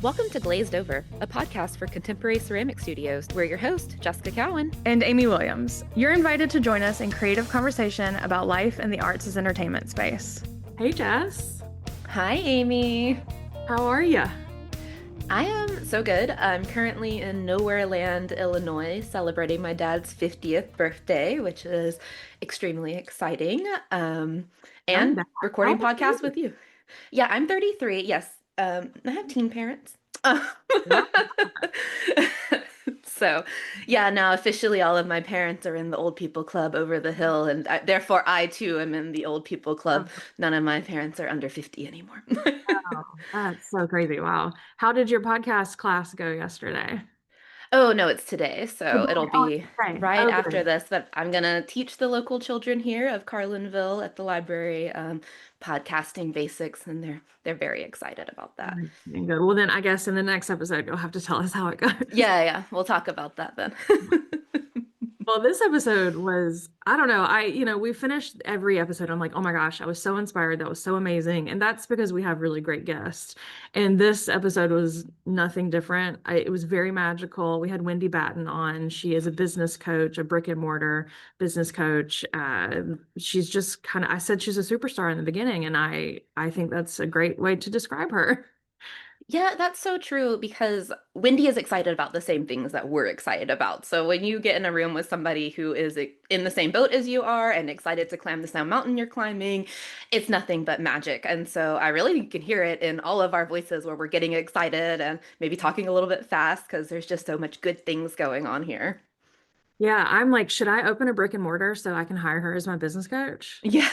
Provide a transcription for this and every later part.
Welcome to Glazed Over, a podcast for contemporary ceramic studios. We're your host, Jessica Cowan. And Amy Williams. You're invited to join us in creative conversation about life in the arts as entertainment space. Hey, Jess. Hi, Amy. How are you? I am so good. I'm currently in Nowhere Land, Illinois, celebrating my dad's 50th birthday, which is extremely exciting, and recording podcasts with you. Yeah, I'm 33. Yes. I have teen parents. So, yeah, now officially all of my parents are in the old people club over the hill, and therefore I too am in the old people club. None of my parents are under 50 anymore. Oh, that's so crazy. Wow. How did your podcast class go yesterday? Oh, no, it's today. So it'll be right Okay. after this. But I'm going to teach the local children here of Carlinville at the library podcasting basics, and they're very excited about that. Good. Well, then I guess in the next episode, you'll have to tell us how it goes. Yeah. We'll talk about that then. Well, this episode was, I don't know, we finished every episode. I'm like, oh my gosh, I was so inspired. That was so amazing. And that's because we have really great guests. And this episode was nothing different. It was very magical. We had Wendy Batten on. She is a business coach, a brick and mortar business coach. She's just I said she's a superstar in the beginning. And I think that's a great way to describe her. Yeah, that's so true because Wendy is excited about the same things that we're excited about. So when you get in a room with somebody who is in the same boat as you are and excited to climb the same mountain you're climbing, it's nothing but magic. And so I really can hear it in all of our voices where we're getting excited and maybe talking a little bit fast because there's just so much good things going on here. Yeah, I'm like, should I open a brick and mortar so I can hire her as my business coach? Yeah.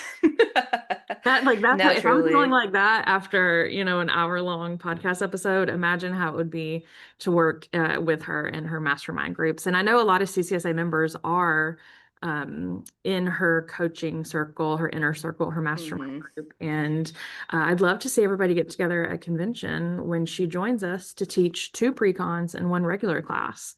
That's if I'm Truly. feeling like that after, an hour-long podcast episode, imagine how it would be to work with her in her mastermind groups. And I know a lot of CCSA members are in her coaching circle, her inner circle, her mastermind group. And I'd love to see everybody get together at convention when she joins us to teach 2 pre-cons and 1 regular class.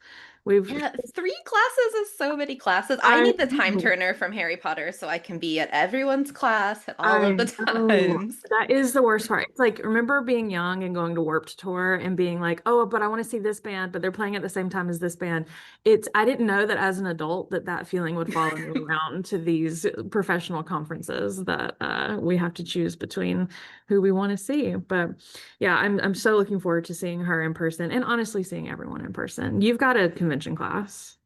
3 classes is so many classes. I need the time turner from Harry Potter so I can be at everyone's class at all of the times. That is the worst part. It's like, remember being young and going to Warped Tour and being like, oh, but I want to see this band, but they're playing at the same time as this band. I didn't know that as an adult that feeling would follow me around to these professional conferences that we have to choose between who we want to see. But yeah, I'm so looking forward to seeing her in person and honestly seeing everyone in person. You've got a convention class.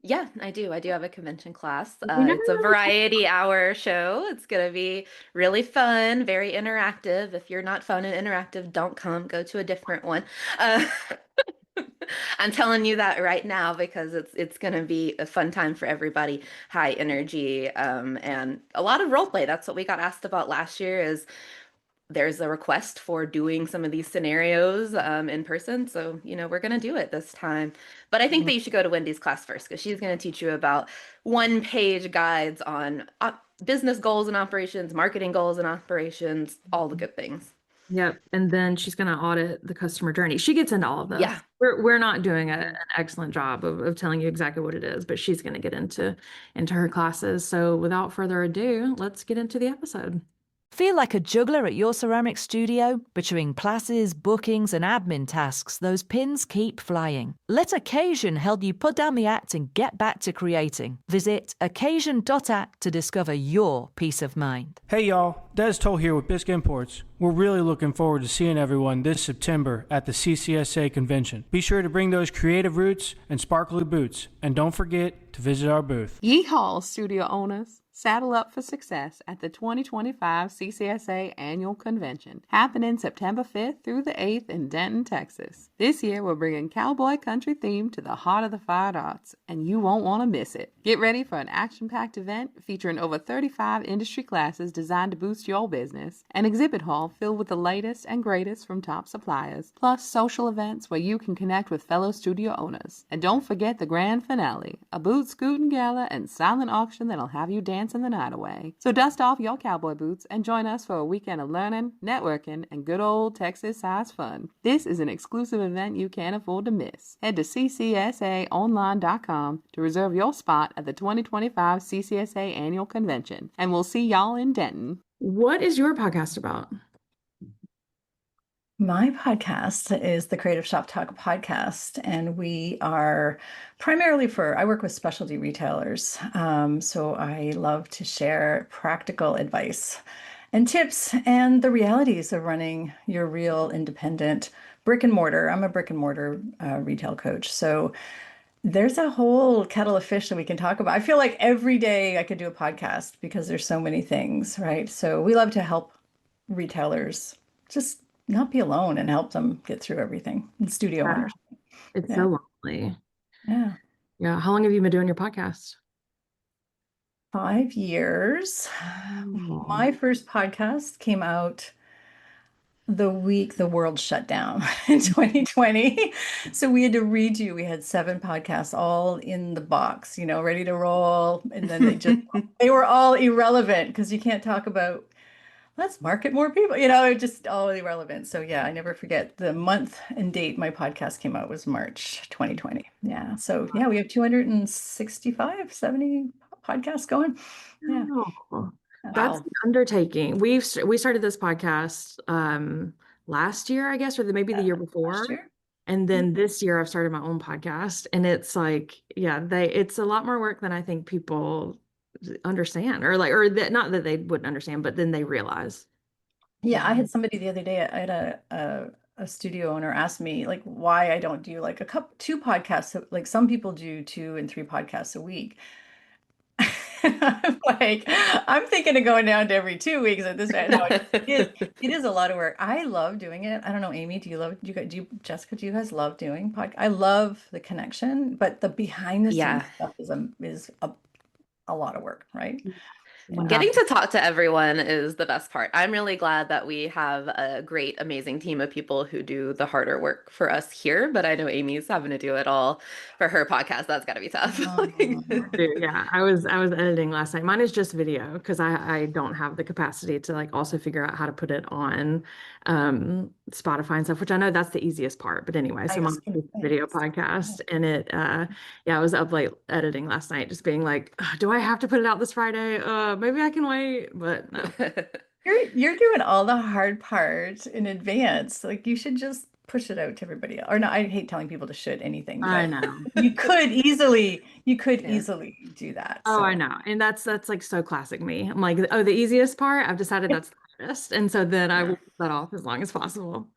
Yeah, I do. I do have a convention class. It's a variety hour show. It's going to be really fun, very interactive. If you're not fun and interactive, don't come. Go to a different one. I'm telling you that right now because it's going to be a fun time for everybody. High energy and a lot of role play. That's what we got asked about last year is there's a request for doing some of these scenarios in person. So, we're going to do it this time. But I think that you should go to Wendy's class first because she's going to teach you about 1-page guides on business goals and operations, marketing goals and operations, all the good things. Yep. And then she's going to audit the customer journey. She gets into all of this. Yeah. We're not doing an excellent job of telling you exactly what it is, but she's going to get into her classes. So without further ado, let's get into the episode. Feel like a juggler at your ceramic studio? Between classes, bookings, and admin tasks, those pins keep flying. Let Occasion help you put down the act and get back to creating. Visit occasion.act to discover your peace of mind. Hey y'all, Des Toll here with Bisque Imports. We're really looking forward to seeing everyone this September at the CCSA convention. Be sure to bring those creative roots and sparkly boots, and don't forget to visit our booth. Yeehaw, studio owners! Saddle up for success at the 2025 CCSA Annual Convention, happening September 5th through the 8th in Denton, Texas. This year, we're bringing cowboy country theme to the heart of the fine arts, and you won't want to miss it. Get ready for an action-packed event featuring over 35 industry classes designed to boost your business, an exhibit hall filled with the latest and greatest from top suppliers, plus social events where you can connect with fellow studio owners. And don't forget the grand finale, a boot scooting gala and silent auction that'll have you dancing the night away. So dust off your cowboy boots and join us for a weekend of learning, networking, and good old Texas-sized fun. This is an exclusive event you can't afford to miss. Head to ccsaonline.com to reserve your spot at the 2025 CCSA Annual Convention, and we'll see y'all in Denton. What is your podcast about? My podcast is the Creative Shop Talk podcast, and we are primarily I work with specialty retailers. So I love to share practical advice and tips and the realities of running your real independent brick and mortar. I'm a brick and mortar retail coach. So there's a whole kettle of fish that we can talk about. I feel like every day I could do a podcast because there's so many things, right? So we love to help retailers just not be alone and help them get through everything. And studio Yeah, owners. it's Yeah. so lovely. Yeah. Yeah. How long have you been doing your podcast? 5 years. Oh. My first podcast came out the week the world shut down in 2020. So we had to redo. We had 7 podcasts all in the box, ready to roll. And then they were all irrelevant because you can't talk about let's market more people, just all irrelevant. So yeah, I never forget the month and date my podcast came out was March 2020. Yeah. So yeah, we have 265, 70 podcasts going. Yeah. Oh, that's Wow. an undertaking. We started this podcast last year, I guess, or maybe the year before. Last year. And then this year I've started my own podcast, and it's like, yeah, it's a lot more work than I think people understand, or that, not that they wouldn't understand, but then they realize. Yeah, I had somebody the other day, I had a studio owner ask me like why I don't do like 2 podcasts. Like some people do 2 and 3 podcasts a week. I'm like, I'm thinking of going down to every 2 weeks at this rate. No, it is a lot of work. I love doing it. I don't know, Amy, do you love do you guys Jessica, do you guys love doing podcast? I love the connection, but the behind the scenes Yeah. stuff is a lot of work, right? Oh my Getting gosh. to talk to everyone is the best part. I'm really glad that we have a great, amazing team of people who do the harder work for us here, but I know Amy's having to do it all for her podcast. That's got to be tough. Dude, yeah, I was editing last night. Mine is just video because I don't have the capacity to like also figure out how to put it on Spotify and stuff, which I know that's the easiest part. But anyway, I so was mine's gonna just a say, video podcast, and yeah, I was up late editing last night, just being like, "Ugh, do I have to put it out this Friday? Maybe I can wait, but no. you're doing all the hard part in advance. Like you should just push it out to everybody else. Or no, I hate telling people to should anything, I but know. you could Yeah. easily do that. Oh, I So know. And that's like so classic me. I'm like, oh, the easiest part, I've decided that's the hardest. And so then I will Yeah. put that off as long as possible.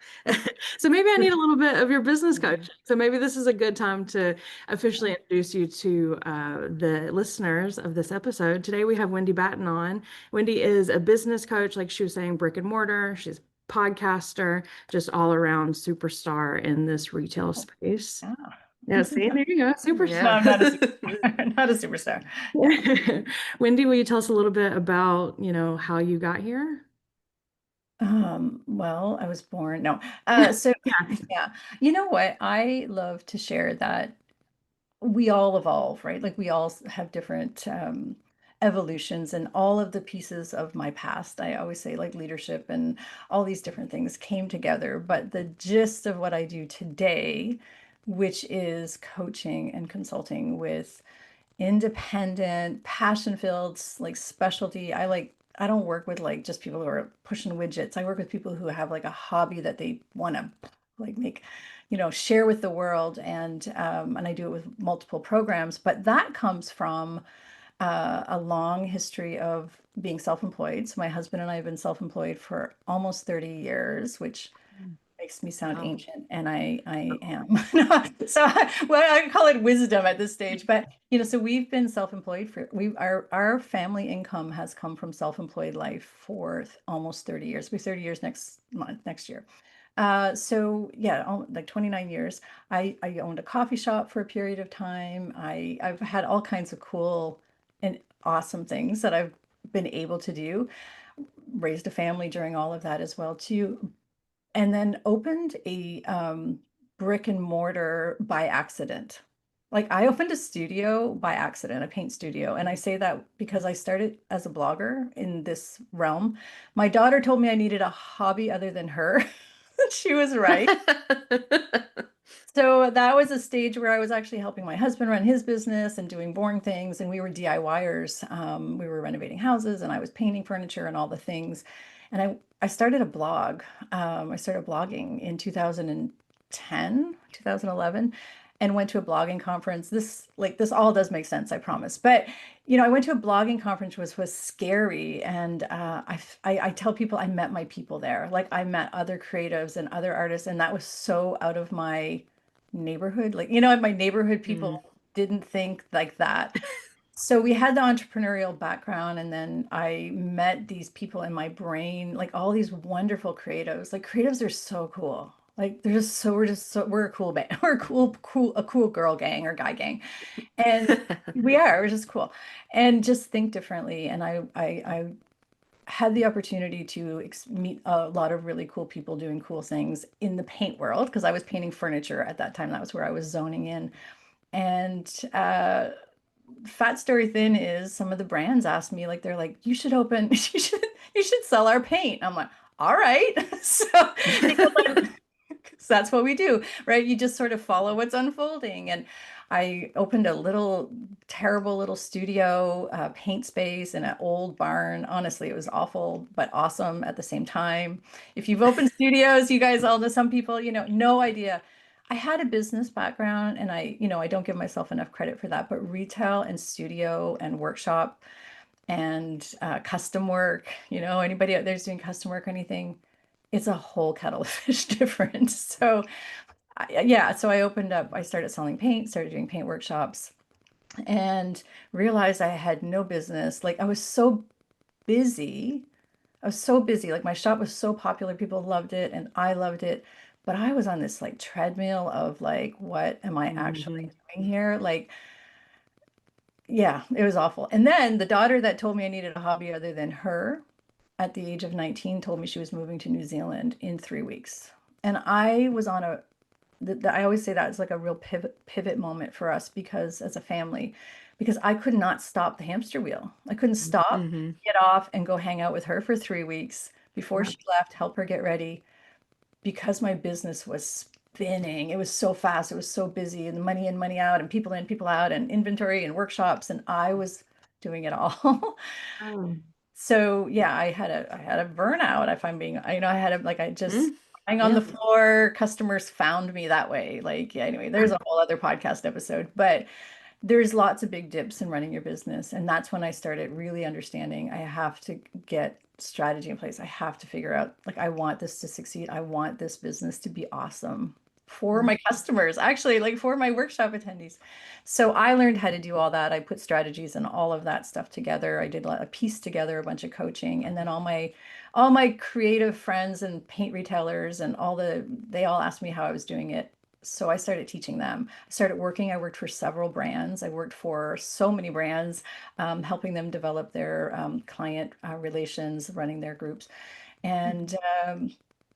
So maybe I need a little bit of your business coach. So maybe this is a good time to officially introduce you to the listeners of this episode. Today we have Wendy Batten on. Wendy is a business coach, like she was saying, brick and mortar. She's a podcaster, just all around superstar in this retail space. yeah. Yeah, see, there you go, No, superstar. I'm not a superstar. Not a superstar. Yeah. Wendy, will you tell us a little bit about, how you got here? Well, I was born. No. So Yeah. yeah. You know what? I love to share that we all evolve, right? Like we all have different evolutions and all of the pieces of my past. I always say like leadership and all these different things came together, but the gist of what I do today, which is coaching and consulting with independent, passion-filled, like specialty. I don't work with like just people who are pushing widgets. I work with people who have like a hobby that they want to like make, share with the world. And I do it with multiple programs, but that comes from a long history of being self-employed. So my husband and I have been self-employed for almost 30 years, which makes me sound Wow. ancient, and I am. So, well, I call it wisdom at this stage. But so we've been self-employed our family income has come from self-employed life for almost 30 years. It'll be 30 years next year. So yeah, like 29 years. I owned a coffee shop for a period of time. I've had all kinds of cool and awesome things that I've been able to do. Raised a family during all of that as well too, and then opened a brick and mortar by accident. Like I opened a studio by accident, a paint studio. And I say that because I started as a blogger in this realm. My daughter told me I needed a hobby other than her. She was right. So that was a stage where I was actually helping my husband run his business and doing boring things. And we were DIYers. We were renovating houses and I was painting furniture and all the things. And I started a blog. I started blogging in 2010, 2011, and went to a blogging conference. This all does make sense, I promise. But I went to a blogging conference, which was scary. And I tell people I met my people there. Like I met other creatives and other artists, and that was so out of my neighborhood. Like, my neighborhood people didn't think like that. So we had the entrepreneurial background, and then I met these people in my brain, like all these wonderful creatives. Like creatives are so cool. Like we're a cool band. We're a cool girl gang or guy gang. And we're just cool and just think differently. And I had the opportunity to meet a lot of really cool people doing cool things in the paint world because I was painting furniture at that time. That was where I was zoning in. And fat story thin is some of the brands asked me, like, they're like, you should open, you should sell our paint. I'm like, all right. So, so that's what we do, right? You just sort of follow what's unfolding. And I opened a terrible little studio paint space in an old barn. Honestly, it was awful, but awesome at the same time. If you've opened studios, you guys all know some people, no idea. I had a business background and I don't give myself enough credit for that, but retail and studio and workshop and custom work, anybody out there's doing custom work or anything, it's a whole kettle of fish different. So so I started selling paint, started doing paint workshops and realized I had no business. Like I was so busy. Like my shop was so popular. People loved it and I loved it. But I was on this like treadmill of like, what am I actually doing here? Like, yeah, it was awful. And then the daughter that told me I needed a hobby other than her at the age of 19 told me she was moving to New Zealand in 3 weeks. And I was on I always say that it's like a real pivot moment for us because as a family, because I could not stop the hamster wheel. I couldn't stop, get off and go hang out with her for 3 weeks before she left, help her get ready because my business was spinning. It was so fast. It was so busy and money in, money out and people in, people out and inventory and workshops. And I was doing it all. So yeah, I had a burnout. If I'm being, I had I just lying on the floor. Customers found me that way. Like, yeah, anyway, there's a whole other podcast episode, but there's lots of big dips in running your business. And that's when I started really understanding I have to get strategy in place. I have to figure out, like, I want this to succeed. I want this business to be awesome for my customers, actually, like for my workshop attendees. So I learned how to do all that. I put strategies and all of that stuff together. I did a piece together, a bunch of coaching, and then all my creative friends and paint retailers and they all asked me how I was doing it. So I started teaching them. I worked for several brands. I worked for so many brands, helping them develop their client relations, running their groups. And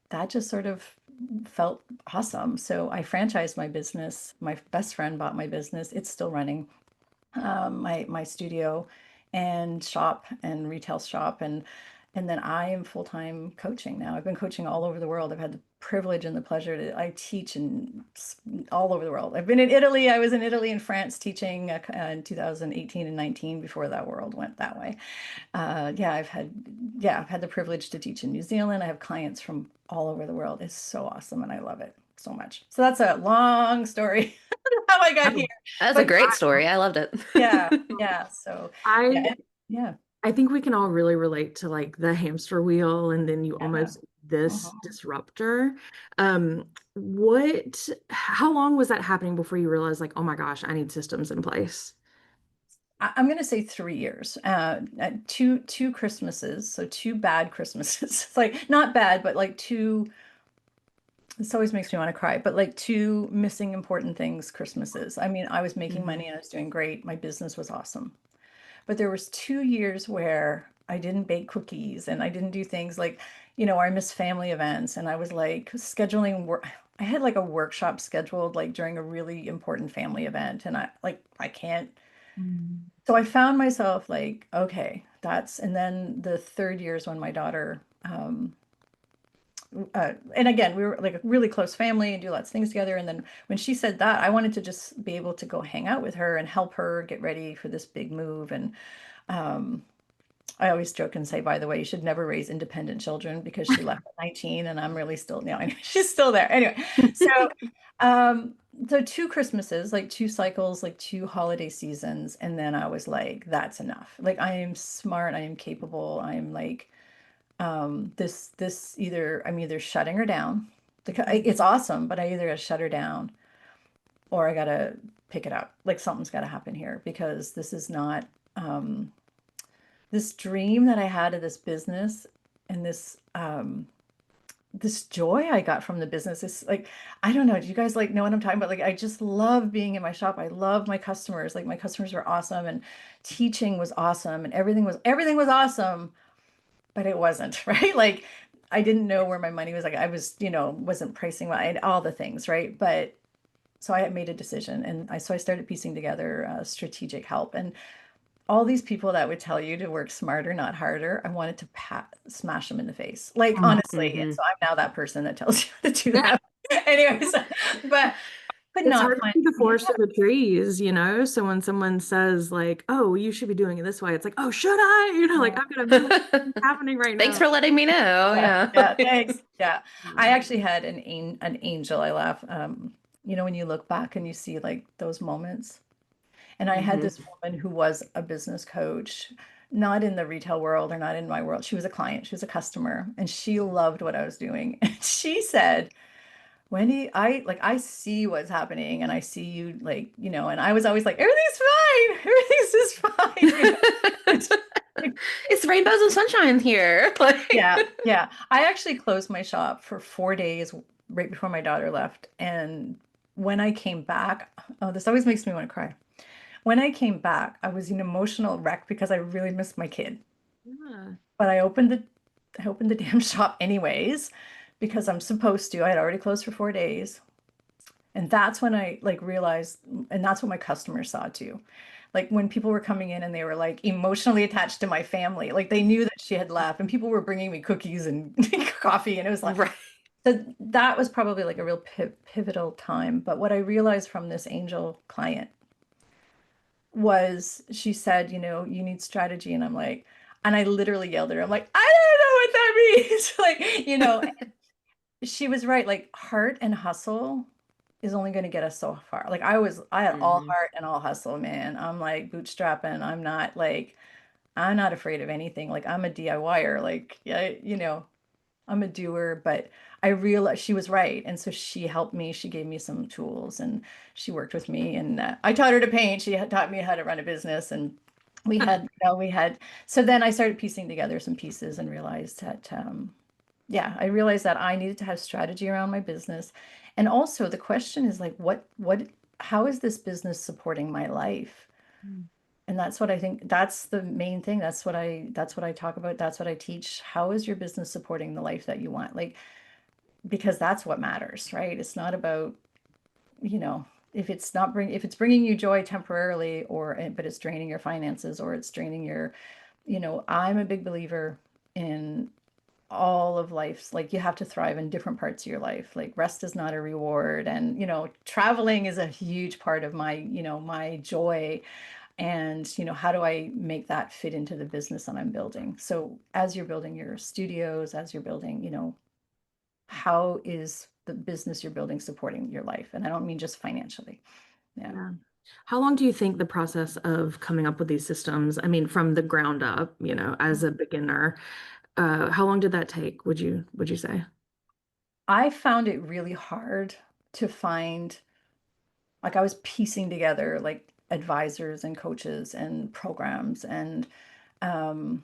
that just sort of felt awesome. So I franchised my business. My best friend bought my business. It's still running, my studio and shop and retail shop. And then I am full-time coaching now. I've been coaching all over the world. I've had the privilege and the pleasure I teach all over the world. I've been in Italy. I was in Italy and France teaching in 2018 and 19 before that world went that way. I've had the privilege to teach in New Zealand. I have clients from all over the world. It's so awesome and I love it so much. So that's a long story how I got here. That's a great story. I loved it. Yeah. So I think we can all really relate to like the hamster wheel and then you almost this disruptor. How long was that happening before you realized like, oh my gosh, I need systems in place? I'm going to say 3 years, two Christmases. So 2 bad Christmases, like not bad, but like this always makes me want to cry, but like 2 missing important things Christmases. I mean, I was making money and I was doing great. My business was awesome. But there was 2 years where I didn't bake cookies and I didn't do things like, I missed family events and I was like scheduling work. I had like a workshop scheduled like during a really important family event and I can't. So I found myself like, okay, and then the 3rd year is when my daughter, and again, we were like a really close family and do lots of things together. And then when she said that, I wanted to just be able to go hang out with her and help her get ready for this big move. And I always joke and say, by the way, you should never raise independent children because she left at 19 and I'm really still, no, anyway, she's still there. Anyway, so um, so two Christmases, like two cycles, like two holiday seasons, and then I was like, that's enough. Like I am smart, I am capable, I am like this either I'm either shutting her down. It's awesome, but I either gotta shut her down or I gotta pick it up. Like something's gotta happen here because this is not this dream that I had of this business and this joy I got from the business is like, I don't know, do you guys like know what I'm talking about? Like I just love being in my shop. I love my customers. Like my customers were awesome and teaching was awesome and everything was awesome, but it wasn't, right? Like I didn't know where my money was. Like I was, wasn't pricing well and all the things, right? But so I had made a decision and so I started piecing together strategic help and all these people that would tell you to work smarter, not harder, I wanted to smash them in the face. Like honestly, and so I'm now that person that tells you to do that. Anyways, but could It's not hard to find see the forest for the trees, you know? So when someone says like, oh, you should be doing it this way, it's like, oh, should I? You know, like I've got a million things happening right Thanks now. for letting me know. yeah, thanks. Yeah. I actually had an angel, I laugh. When you look back and you see like those moments. And I had this woman who was a business coach, not in the retail world or not in my world. She was a client, she was a customer, and she loved what I was doing. And she said, Wendy, I see what's happening and I see you and I was always like, everything's fine. Everything's just fine. It's rainbows and sunshine here. Like Yeah, yeah. I actually closed my shop for 4 days right before my daughter left. And when I came back, oh, this always makes me want to cry. When I came back, I was an emotional wreck because I really missed my kid. Yeah. But I opened the damn shop anyways because I'm supposed to. I had already closed for 4 days. And that's when I like realized, and that's what my customers saw too. Like when people were coming in and they were like emotionally attached to my family, like they knew that she had left and people were bringing me cookies and coffee. And it was like, right. so that was probably like a real pivotal time. But what I realized from this angel client was she said, you need strategy. And I'm like, and I literally yelled at her, I'm like, I don't know what that means. She was right. Like heart and hustle is only going to get us so far. Like I had all heart and all hustle, man. I'm like bootstrapping. I'm not afraid of anything. Like I'm a DIYer. Like, yeah, I'm a doer, but I realized she was right. And so she helped me. She gave me some tools and she worked with me and I taught her to paint. She had taught me how to run a business and so then I started piecing together some pieces and realized that, I realized that I needed to have strategy around my business. And also the question is like, how is this business supporting my life? And that's what I think, that's the main thing. That's what I talk about. That's what I teach. How is your business supporting the life that you want? Like, because that's what matters, right? It's not about, if it's bringing you joy temporarily but it's draining your finances or it's draining your, I'm a big believer in all of life's like you have to thrive in different parts of your life. Like rest is not a reward. And, traveling is a huge part of my joy. And, how do I make that fit into the business that I'm building? So as you're building your studios, as you're building, how is the business you're building supporting your life? And I don't mean just financially. Yeah. Yeah. How long do you think the process of coming up with these systems, I mean, from the ground up, as a beginner, how long did that take, would you say? I found it really hard to find, like I was piecing together like advisors and coaches and programs and um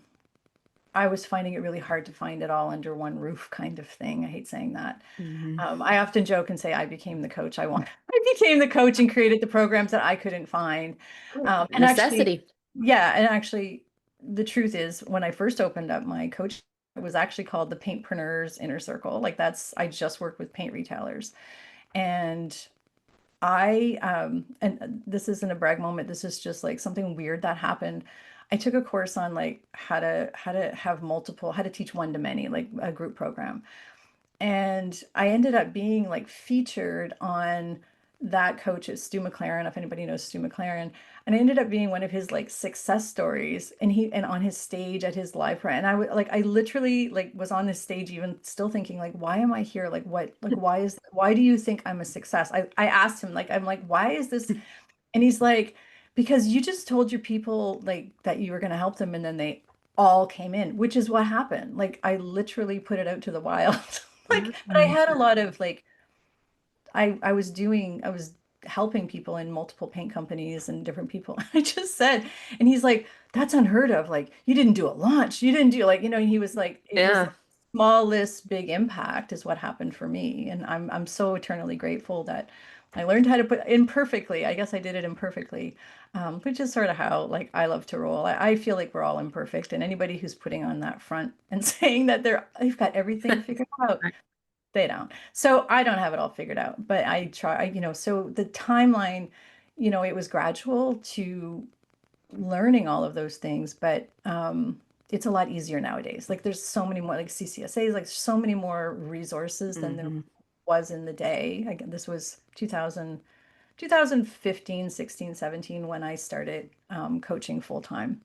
I was finding it really hard to find it all under one roof kind of thing. I hate saying that. I often joke and say I became the coach I became the coach and created the programs that I couldn't find. And actually, Necessity. yeah, and actually the truth is when I first opened up my coach, it was actually called the Paintpreneurs Inner Circle. Like I just worked with paint retailers. And and this isn't a brag moment. This is just like something weird that happened. I took a course on like how to teach one to many, like a group program. And I ended up being like featured on that coach is Stu McLaren, if anybody knows Stu McLaren, and I ended up being one of his like success stories, and on his stage at his live rant, and I literally like was on this stage even still thinking like, why am I here? Like what, like why do you think I'm a success? I asked him, like, I'm like, why is this? And he's like, because you just told your people like that you were going to help them, and then they all came in, which is what happened. Like I literally put it out to the wild. Like, but I had a lot of like I was helping people in multiple paint companies and different people. I just said, and he's like, that's unheard of. Like, you didn't do a launch. You didn't do like, he was like, it was Yeah. like small list, big impact is what happened for me. And I'm so eternally grateful that I learned how to put imperfectly. I guess I did it imperfectly, which is sort of how like I love to roll. I feel like we're all imperfect, and anybody who's putting on that front and saying that they've got everything figured out, they don't. So I don't have it all figured out, but I try, so the timeline, it was gradual to learning all of those things, but it's a lot easier nowadays. Like there's so many more like CCSAs, like so many more resources than there was in the day. Again, this was 2015, 16, 17 when I started coaching full time.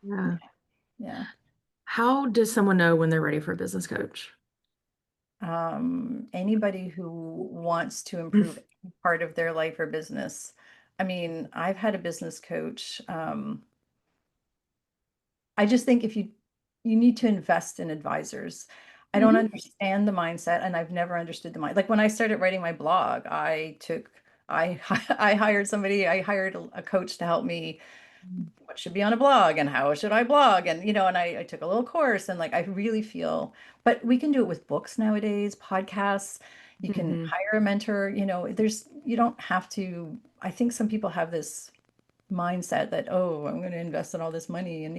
Yeah. Yeah. How does someone know when they're ready for a business coach? Anybody who wants to improve any part of their life or business. I mean, I've had a business coach. I just think if you need to invest in advisors. I don't understand the mindset, and I've never understood the mind. Like when I started writing my blog, I I hired somebody, I hired a coach to help me what should be on a blog and how should I blog, and and I took a little course, and like I really feel, but we can do it with books nowadays, podcasts. You can hire a mentor. You don't have to. I think some people have this mindset that, oh, I'm going to invest in all this money, and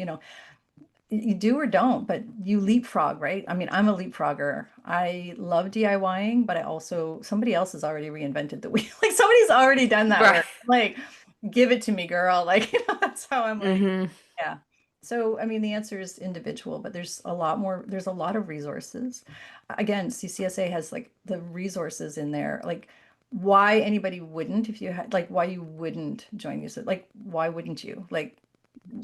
you do or don't, but you leapfrog, right? I mean, I'm a leapfrogger. I love DIYing, but I also, somebody else has already reinvented the wheel. Like somebody's already done that Right. work. Like, give it to me, girl. Like, that's how I'm like, Hmm. yeah. So, I mean, the answer is individual, but there's a lot of resources. Again, CCSA has like the resources in there. Like, why anybody wouldn't, if you had, like, why you wouldn't join you. So, like, why wouldn't you? Like,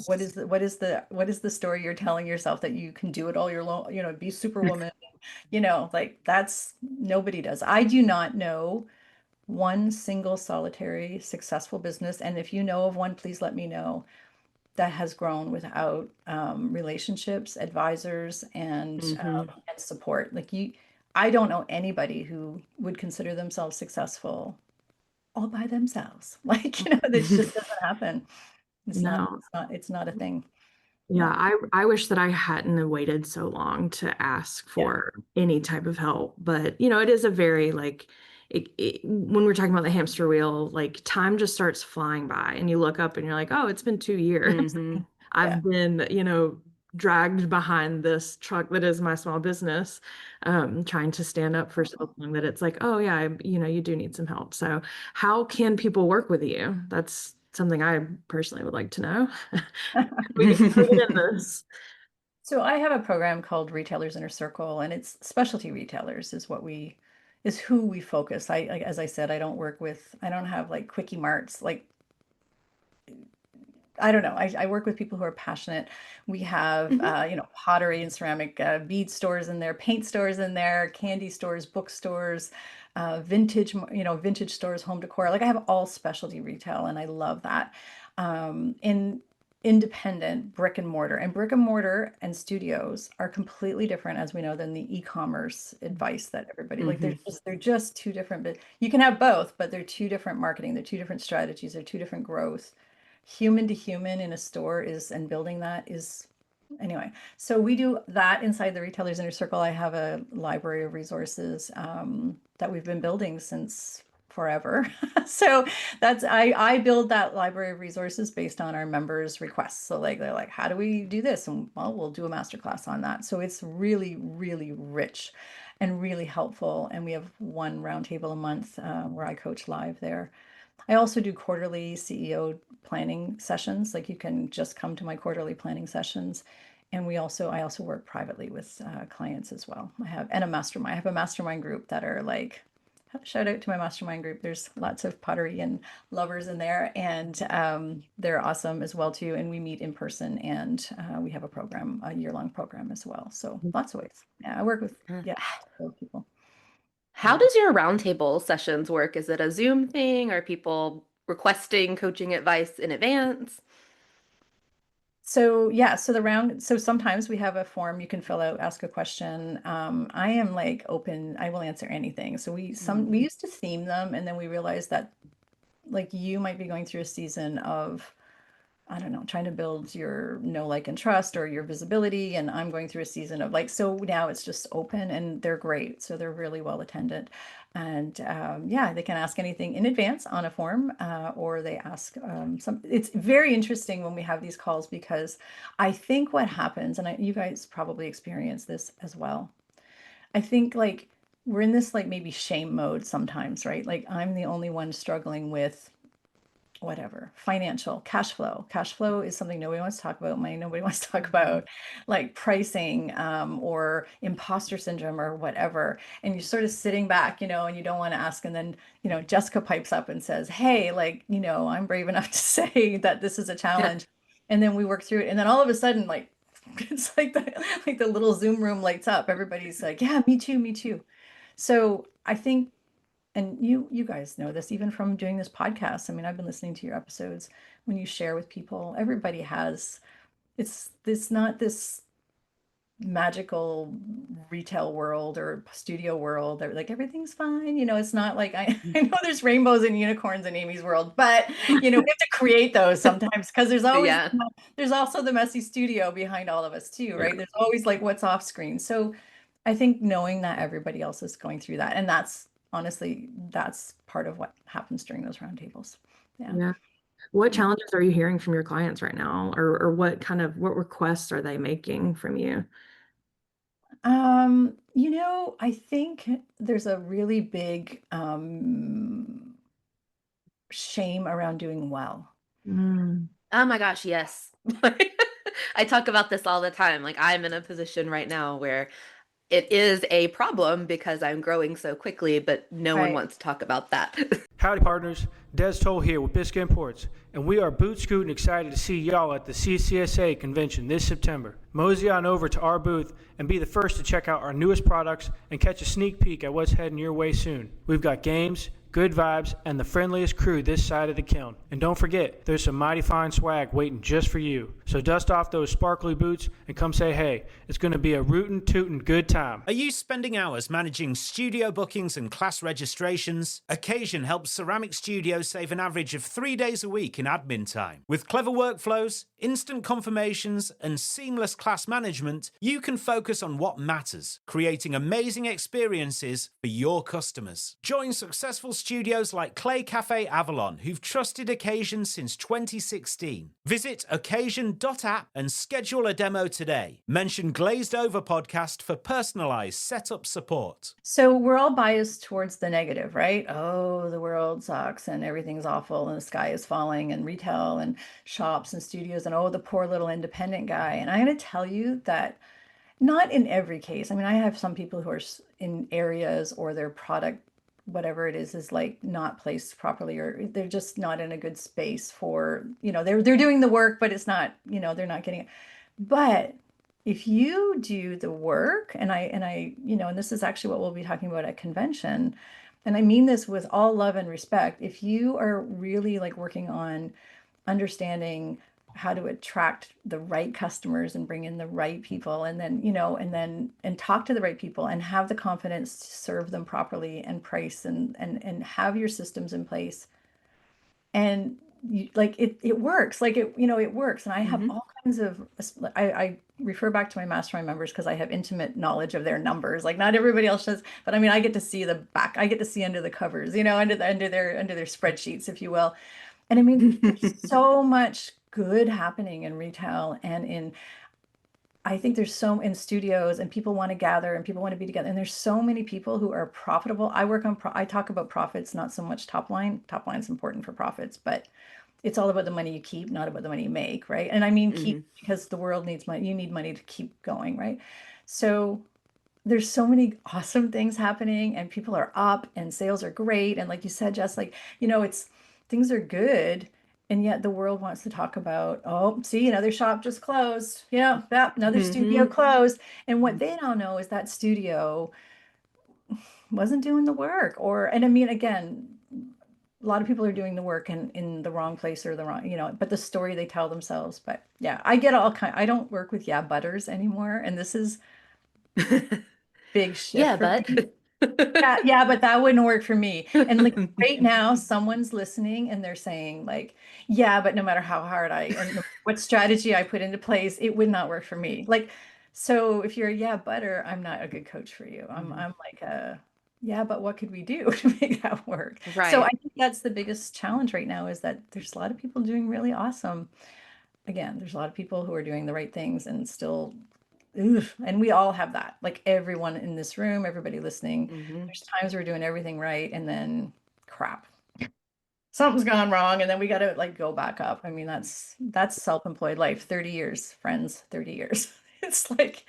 what is the story you're telling yourself that you can do it all your long, be superwoman, like that's nobody does. I do not know one single solitary successful business, and if you know of one, please let me know, that has grown without relationships, advisors, and support. I don't know anybody who would consider themselves successful all by themselves. Like, this just doesn't happen. It's not, No. it's not a thing. Yeah, Yeah. I wish that I hadn't have waited so long to ask Yeah. for any type of help. But, it is a very like when we're talking about the hamster wheel, like time just starts flying by and you look up and you're like, oh, it's been 2 years. Yeah. I've been, dragged behind this truck that is my small business, trying to stand up for so long that it's like, oh yeah, you do need some help. So how can people work with you? That's something I personally would like to know. We get in this. So I have a program called Retailers Inner Circle, and it's specialty retailers is who we focus. Like, as I said, I don't have like quickie marts. Like, I don't know. I work with people who are passionate. We have, pottery and ceramic bead stores in there, paint stores in there, candy stores, bookstores, vintage stores, home decor. Like I have all specialty retail, and I love that. In independent brick and mortar and studios are completely different, as we know, than the e-commerce advice that everybody like. They're just two different. But you can have both, but they're two different marketing. They're two different strategies. They're two different growth. Human to human in a store is, and building that is, anyway. So we do that inside the Retailers Inner Circle. I have a library of resources that we've been building since forever. So I build that library of resources based on our members' requests. So like they're like, how do we do this? And well, we'll do a masterclass on that. So it's really, really rich and really helpful. And we have one roundtable a month where I coach live there. I also do quarterly CEO planning sessions. Like you can just come to my quarterly planning sessions. And I also work privately with clients as well. I have a mastermind group that are like shout out to my mastermind group. There's lots of pottery and lovers in there, and they're awesome as well too. And we meet in person, and we have a program, a year-long program as well. So lots of ways. Yeah, I work with people. How does your roundtable sessions work? Is it a Zoom thing? Are people requesting coaching advice in advance? So yeah, so sometimes we have a form you can fill out, ask a question. I am like open, I will answer anything. So we used to theme them, and then we realized that like you might be going through a season of, I don't know, trying to build your know, like, and trust, or your visibility. And I'm going through a season of like, so now it's just open, and they're great. So they're really well attended. And yeah, they can ask anything in advance on a form, or they ask it's very interesting when we have these calls, because I think what happens, and you guys probably experience this as well. I think like we're in this like maybe shame mode sometimes, right? Like I'm the only one struggling with whatever, financial cash flow. Cash flow is something nobody wants to talk about. Money, nobody wants to talk about, like pricing, or imposter syndrome or whatever. And you're sort of sitting back, and you don't want to ask. And then, Jessica pipes up and says, hey, like, I'm brave enough to say that this is a challenge. And then we work through it. And then all of a sudden, like, it's like the little Zoom room lights up. Everybody's like, yeah, me too, me too. So I think, and you guys know this even from doing this podcast. I mean, I've been listening to your episodes. When you share with people, everybody has, it's not this magical retail world or studio world. They're like, everything's fine. It's not like, I know there's rainbows and unicorns in Amy's world, but we have to create those sometimes, because there's always, there's also the messy studio behind all of us too, right? There's always like what's off screen. So I think knowing that everybody else is going through that, and honestly, that's part of what happens during those roundtables. Yeah. What challenges are you hearing from your clients right now, or what requests are they making from you? I think there's a really big shame around doing well. Oh my gosh, yes. I talk about this all the time. Like, I'm in a position right now where it is a problem because I'm growing so quickly, but no one wants to talk about that. Howdy, partners. Des Toll here with Biscuit Imports, and we are boot scooting excited to see y'all at the CCSA convention this September. Mosey on over to our booth and be the first to check out our newest products and catch a sneak peek at what's heading your way soon. We've got games, good vibes, and the friendliest crew this side of the kiln. And don't forget, there's some mighty fine swag waiting just for you. So dust off those sparkly boots and come say hey. It's going to be a rootin' tootin' good time. Are you spending hours managing studio bookings and class registrations? Occasion helps ceramic studios save an average of 3 days a week in admin time. With clever workflows, instant confirmations, and seamless class management, you can focus on what matters, creating amazing experiences for your customers. Join successful studios like Clay Cafe Avalon, who've trusted Occasion since 2016. Visit occasion.app and schedule a demo today. Mention Glazed Over podcast for personalized setup support. So we're all biased towards the negative, right? Oh, the world sucks and everything's awful and the sky is falling, and retail and shops and studios, and oh, the poor little independent guy. And I'm going to tell you that not in every case. I mean, I have some people who are in areas, or their product, whatever it is like not placed properly, or they're just not in a good space for, they're doing the work, but it's not, they're not getting it. But if you do the work, and this is actually what we'll be talking about at convention, and I mean this with all love and respect, if you are really like working on understanding how to attract the right customers and bring in the right people, and then and talk to the right people and have the confidence to serve them properly and price and have your systems in place, and it works, it works. And I have all kinds of, I refer back to my mastermind members because I have intimate knowledge of their numbers. Like not everybody else does, but I mean, I get to see the back, I get to see under the covers, under their spreadsheets, if you will. And I mean, there's so much good happening in retail, and I think there's so in studios, and people want to gather and people want to be together. And there's so many people who are profitable. I talk about profits, not so much top line. Top line is important for profits, but it's all about the money you keep, not about the money you make, right? And I mean keep, because the world needs money. You need money to keep going, right? So there's so many awesome things happening and people are up and sales are great. And like you said, Jess, like, it's things are good. And yet the world wants to talk about, oh, see, another shop just closed. Yeah, that another studio closed. And what they don't know is that studio wasn't doing the work. And I mean, again, a lot of people are doing the work in the wrong place or the wrong, but the story they tell themselves. But yeah, I get all kind. I don't work with butters anymore. And this is big shift Yeah, for but me. Yeah, but that wouldn't work for me. And like right now, someone's listening and they're saying like, yeah, but no matter how hard what strategy I put into place, it would not work for me. Like, so if you're a butter, I'm not a good coach for you. I'm like yeah, but what could we do to make that work? So I right. think that's the biggest challenge right now is that there's a lot of people doing really awesome. Again, there's a lot of people who are doing the right things and still and we all have that. Like everyone in this room, everybody listening, there's times we're doing everything right and then crap. Something's gone wrong and then we got to like go back up. I mean, that's self-employed life, 30 years, friends, 30 years. It's like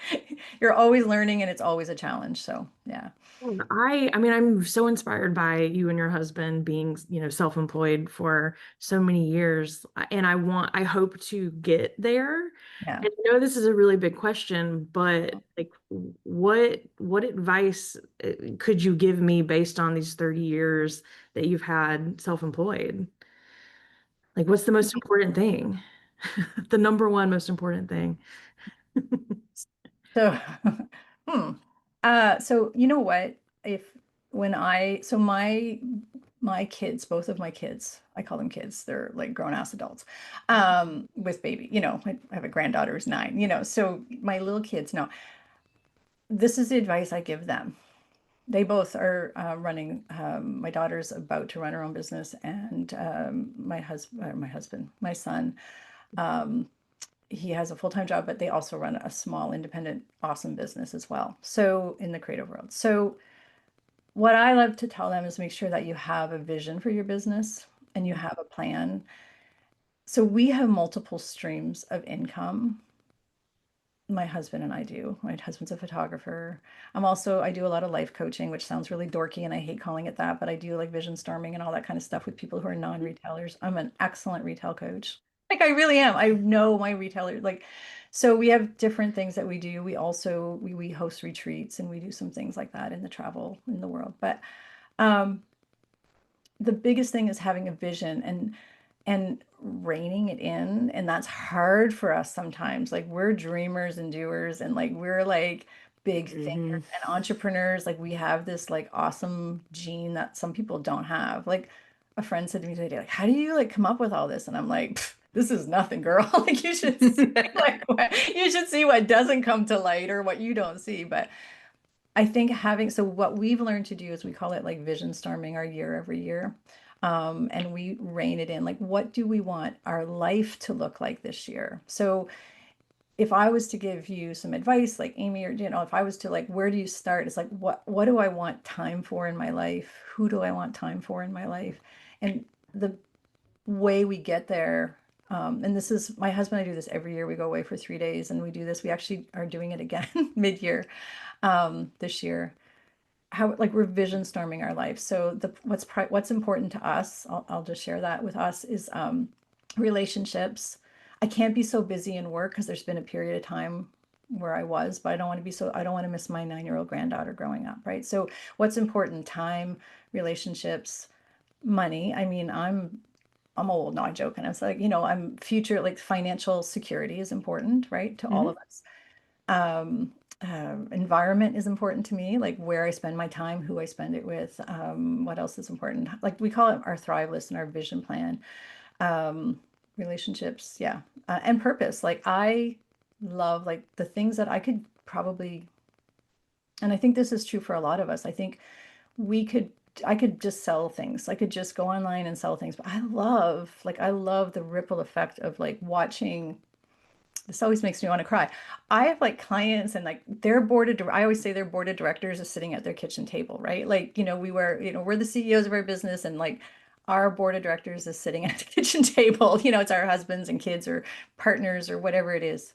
you're always learning and it's always a challenge. So, yeah. I mean, I'm so inspired by you and your husband being, self-employed for so many years. And I hope to get there. Yeah. And I know this is a really big question, but like what advice could you give me based on these 30 years that you've had self-employed? Like, what's the most important thing? The number one most important thing. So, hmm. So you know what? If when I so my kids, both of my kids, I call them kids, they're like grown-ass adults, with baby, I have a granddaughter who's 9, so my little kids know this is the advice I give them. They both are running. My daughter's about to run her own business, and my son, um, he has a full-time job, but they also run a small, independent, awesome business as well. So in the creative world. So what I love to tell them is make sure that you have a vision for your business and you have a plan. So we have multiple streams of income. My husband and I do. My husband's a photographer. I do a lot of life coaching, which sounds really dorky and I hate calling it that, but I do like vision storming and all that kind of stuff with people who are non-retailers. I'm an excellent retail coach. Like I really am. I know my retailer, so we have different things that we do. We also we host retreats and we do some things like that in the travel in the world. But um the biggest thing is having a vision and reining it in, and that's hard for us sometimes. Like we're dreamers and doers and like we're like big thinkers and entrepreneurs. Like we have this like awesome gene that some people don't have. Like a friend said to me today, like, how do you like come up with all this? And I'm like, this is nothing, girl. Like you should see you should see what doesn't come to light or what you don't see. But I think so what we've learned to do is we call it like vision storming our year every year. And we rein it in. Like, what do we want our life to look like this year? So if I was to give you some advice, like Amy, or if I was to like, where do you start? It's like, what do I want time for in my life? Who do I want time for in my life? And the way we get there, and this is my husband and I do this every year. We go away for 3 days and we do this. We actually are doing it again mid-year this year. How like we're vision storming our life. So what's important to us, I'll just share that with us, is relationships. I can't be so busy in work because there's been a period of time where I was, but I don't want to miss my 9-year-old granddaughter growing up, right? So what's important? Time, relationships, money. I mean, I'm old. No, I'm joking. It's like, I'm future, like financial security is important, right? To all of us. Environment is important to me, like where I spend my time, who I spend it with. What else is important? Like we call it our thrive list and our vision plan. Relationships, yeah. And purpose. Like I love like the things that I could probably, and I think this is true for a lot of us. I think I could just sell things. I could just go online and sell things. But I love the ripple effect of like watching. This always makes me want to cry. I have like clients and like I always say their board of directors are sitting at their kitchen table, right? Like, we're the CEOs of our business and like our board of directors is sitting at the kitchen table. It's our husbands and kids or partners or whatever it is.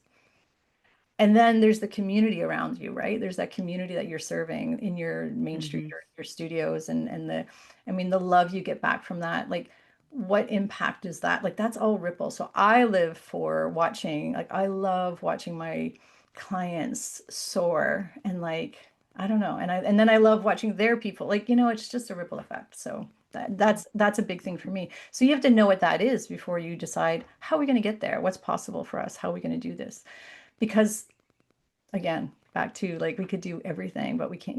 And then there's the community around you, right? There's that community that you're serving in your Main Street or your studios, and I mean, the love you get back from that. Like, what impact is that? Like, that's all ripple. So I live for watching, like, I love watching my clients soar, and like, I don't know. And then I love watching their people. Like, it's just a ripple effect. So that's a big thing for me. So you have to know what that is before you decide, how are we going to get there? What's possible for us? How are we going to do this? Because again, back to like, we could do everything, but we can't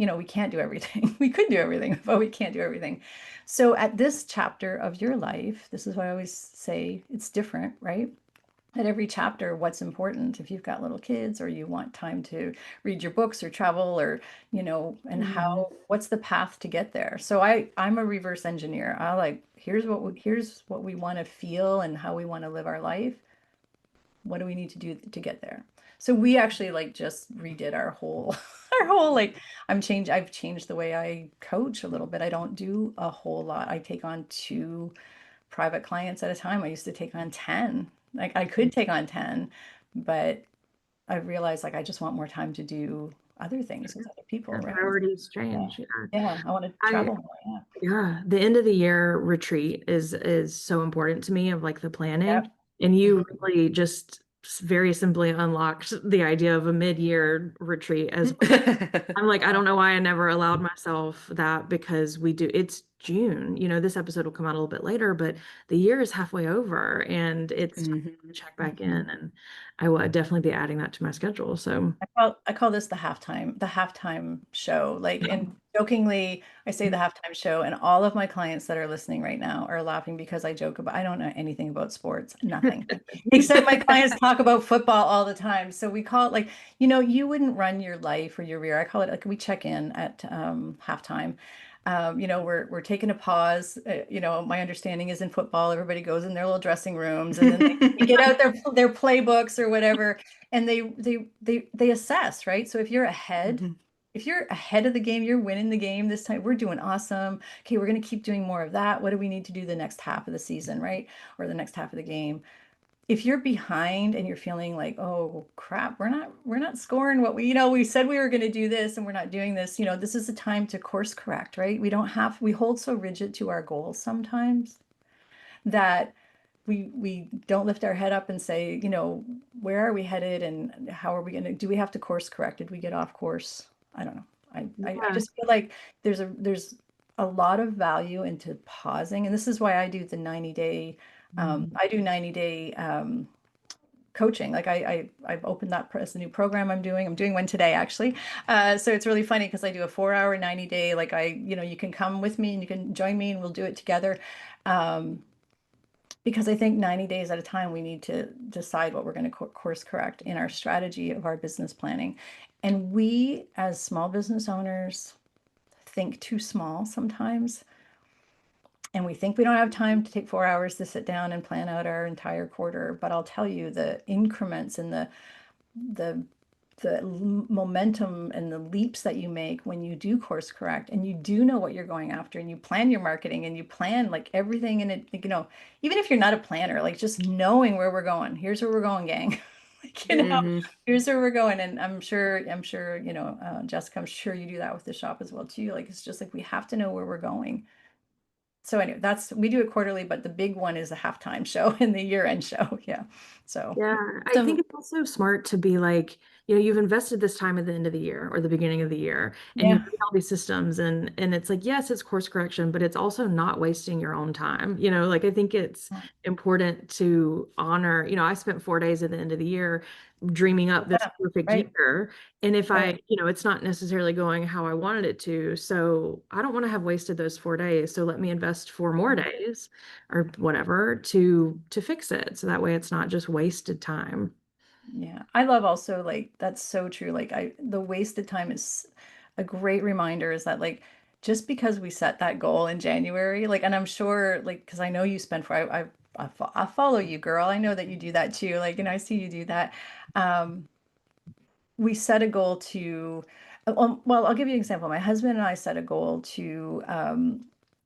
do everything. We could do everything, but we can't do everything. So at this chapter of your life, this is why I always say it's different, right? At every chapter, what's important. If you've got little kids, or you want time to read your books or travel, or, and what's the path to get there? So I'm a reverse engineer. I like, here's what we want to feel and how we want to live our life. What do we need to do to get there? So we actually like just redid our whole like, I've changed the way I coach a little bit. I don't do a whole lot. I take on 2 private clients at a time. I used to take on 10. Like, I could take on 10, but I realized, like, I just want more time to do other things with other people, Our right? priorities change. Yeah, I want to I travel more. Yeah, the end of the year retreat is so important to me, of like the planning. Yep. And you really just very simply unlocked the idea of a mid-year retreat as well. I'm like, I don't know why I never allowed myself that, because it's June. This episode will come out a little bit later, but the year is halfway over, and it's time to check back in, and I will definitely be adding that to my schedule. So I call this the halftime show. Like, and jokingly, I say the halftime show, and all of my clients that are listening right now are laughing because I joke about, I don't know anything about sports, nothing, except my clients talk about football all the time. So we call it like, you wouldn't run your life or your rear. I call it like, we check in at halftime. We're taking a pause. My understanding is, in football, everybody goes in their little dressing rooms, and then they get out their playbooks or whatever, and they assess, right? So if you're ahead, of the game, you're winning the game this time, we're doing awesome. Okay, we're going to keep doing more of that. What do we need to do the next half of the season, right? Or the next half of the game. If you're behind and you're feeling like, oh crap, we're not scoring what we said we were going to do this, and we're not doing this, this is the time to course correct, right? We hold so rigid to our goals sometimes that we don't lift our head up and say, where are we headed, and how are we going to, do we have to course correct? Did we get off course? I don't know. I just feel like there's a lot of value into pausing. And this is why I do the 90-day, I do 90-day coaching. Like, I've opened that as a new program I'm doing one today, actually. So it's really funny because I do a 4-hour 90-day, like, you can come with me and you can join me and we'll do it together. Because I think 90 days at a time, we need to decide what we're going to course correct in our strategy of our business planning. And we, as small business owners, think too small sometimes. And we think we don't have time to take 4 hours to sit down and plan out our entire quarter. But I'll tell you, the increments and the momentum and the leaps that you make when you do course correct, and you do know what you're going after, and you plan your marketing, and you plan like everything in it, even if you're not a planner, like, just knowing where we're going. Here's where we're going, gang. Like, here's where we're going. And I'm sure, Jessica, I'm sure you do that with the shop as well too. Like, it's just like, we have to know where we're going. So anyway, we do it quarterly, but the big one is the halftime show and the year-end show. Yeah. So yeah, I think it's also smart to be like, you've invested this time at the end of the year or the beginning of the year, and you yeah, have all these systems, and it's like, yes, it's course correction, but it's also not wasting your own time. Like, I think it's important to honor, I spent 4 days at the end of the year dreaming up this perfect right. year. And if Right. it's not necessarily going how I wanted it to, so I don't want to have wasted those 4 days. So let me invest 4 more days or whatever to fix it. So that way it's not just wasted time. Yeah, I love also, like, that's so true. Like, the wasted time is a great reminder, is that, like, just because we set that goal in January, like, and I'm sure, like, because I know you spend I follow you, girl. I know that you do that too. Like, I see you do that. We set a goal to, well, I'll give you an example. My husband and I set a goal to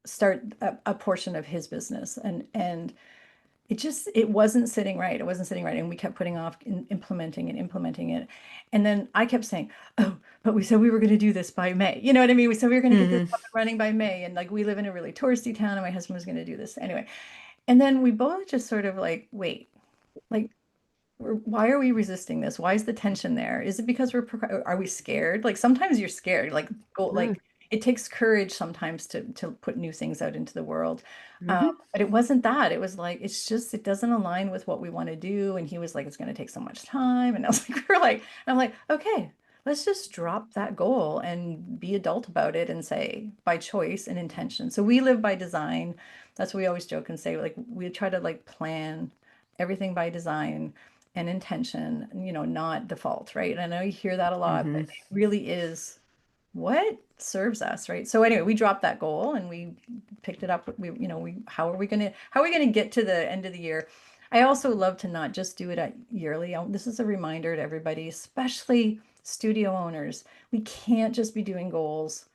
start a portion of his business, and it wasn't sitting right. It wasn't sitting right. And we kept putting off implementing and implementing it. And then I kept saying, oh, but we said we were going to do this by May. You know what I mean? We said we were going to get this Mhm. up and running by May. And like, we live in a really touristy town and my husband was going to do this anyway. And then we both just sort of like, wait, like, why are we resisting this? Why is the tension there? Is it because are we scared? Like sometimes you're scared, like go Mm. like it takes courage sometimes to put new things out into the world. Mhm. But it wasn't that. It was like, it's just, it doesn't align with what we want to do. And he was like, it's going to take so much time. And I was like, we're like, and I'm like, okay, let's just drop that goal and be adult about it and say by choice and intention. So we live by design. That's what we always joke and say, like, we try to like plan everything by design and intention, not default, right? And I know you hear that a lot, but Mhm. it really is what serves us, right? So anyway, we dropped that goal and we picked it up. How are we gonna get to the end of the year? I also love to not just do it at yearly. This is a reminder to everybody, especially studio owners. We can't just be doing goals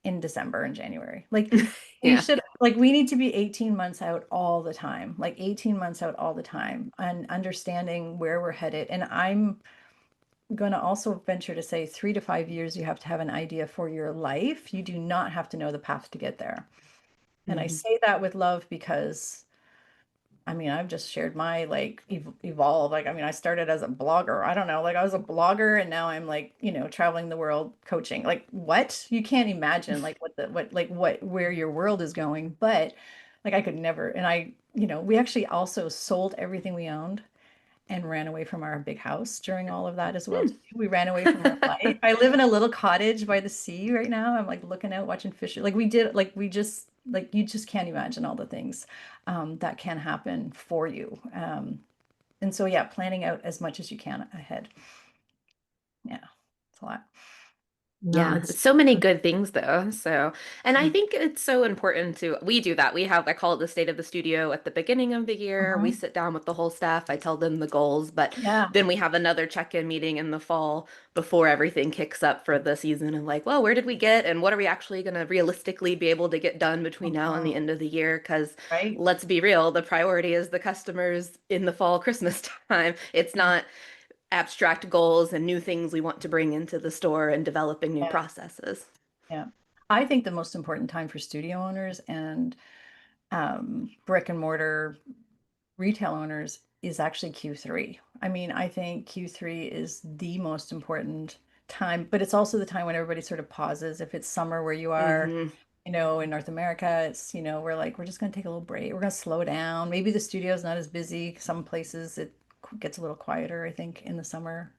in December and January. Like we Yeah. should, like we need to be 18 months out all the time, like 18 months out all the time and understanding where we're headed. And I'm going to also venture to say 3 to 5 years, you have to have an idea for your life. You do not have to know the path to get there. And I Mhm. say that with love because I mean, I've just shared my like evolve. Like, I mean, I started as a blogger. I don't know, like I was a blogger and now I'm like, traveling the world coaching. Like, what? You can't imagine like where your world is going. But like I could never. And we actually also sold everything we owned and ran away from our big house during all of that as well. Hmm. Too. We ran away from our life. I live in a little cottage by the sea right now. I'm like looking out, watching fish. Like we did, like we just like you just can't imagine all the things that can happen for you. And so yeah, planning out as much as you can ahead. Yeah, it's a lot. No, Yeah, it's so many good things though. So, and I Mm. think it's so important we do that. I call it the state of the studio at the beginning of the year. We Mhm. sit down with the whole staff. I tell them the goals, but Yeah. then we have another check-in meeting in the fall before everything kicks up for the season of like, well, where did we get and what are we actually going to realistically be able to get done between now and the Mhm. end of the year? Because Right. let's be real, the priority is the customers in the fall Christmas time. It's Yeah. not abstract goals and new things we want to bring into the store and developing new Yeah. processes. Yeah. I think the most important time for studio owners and brick and mortar retail owners is actually Q3. I mean, I think Q3 is the most important time, but it's also the time when everybody sort of pauses. If it's summer where you are, Hmm. in North America, it's, we're like, we're just going to take a little break. We're going to slow down. Maybe the studio's not as busy. Some places it gets a little quieter, I think, in the summer.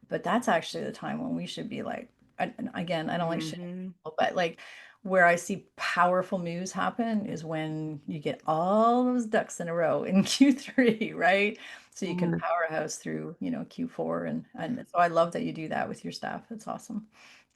But that's actually the time when we should be like, and again, I don't like shit, Hmm. but like where I see powerful moves happen is when you get all those ducks in a row in Q3, right? So you can yeah. powerhouse through, Q4 and so I love that you do that with your staff. It's awesome.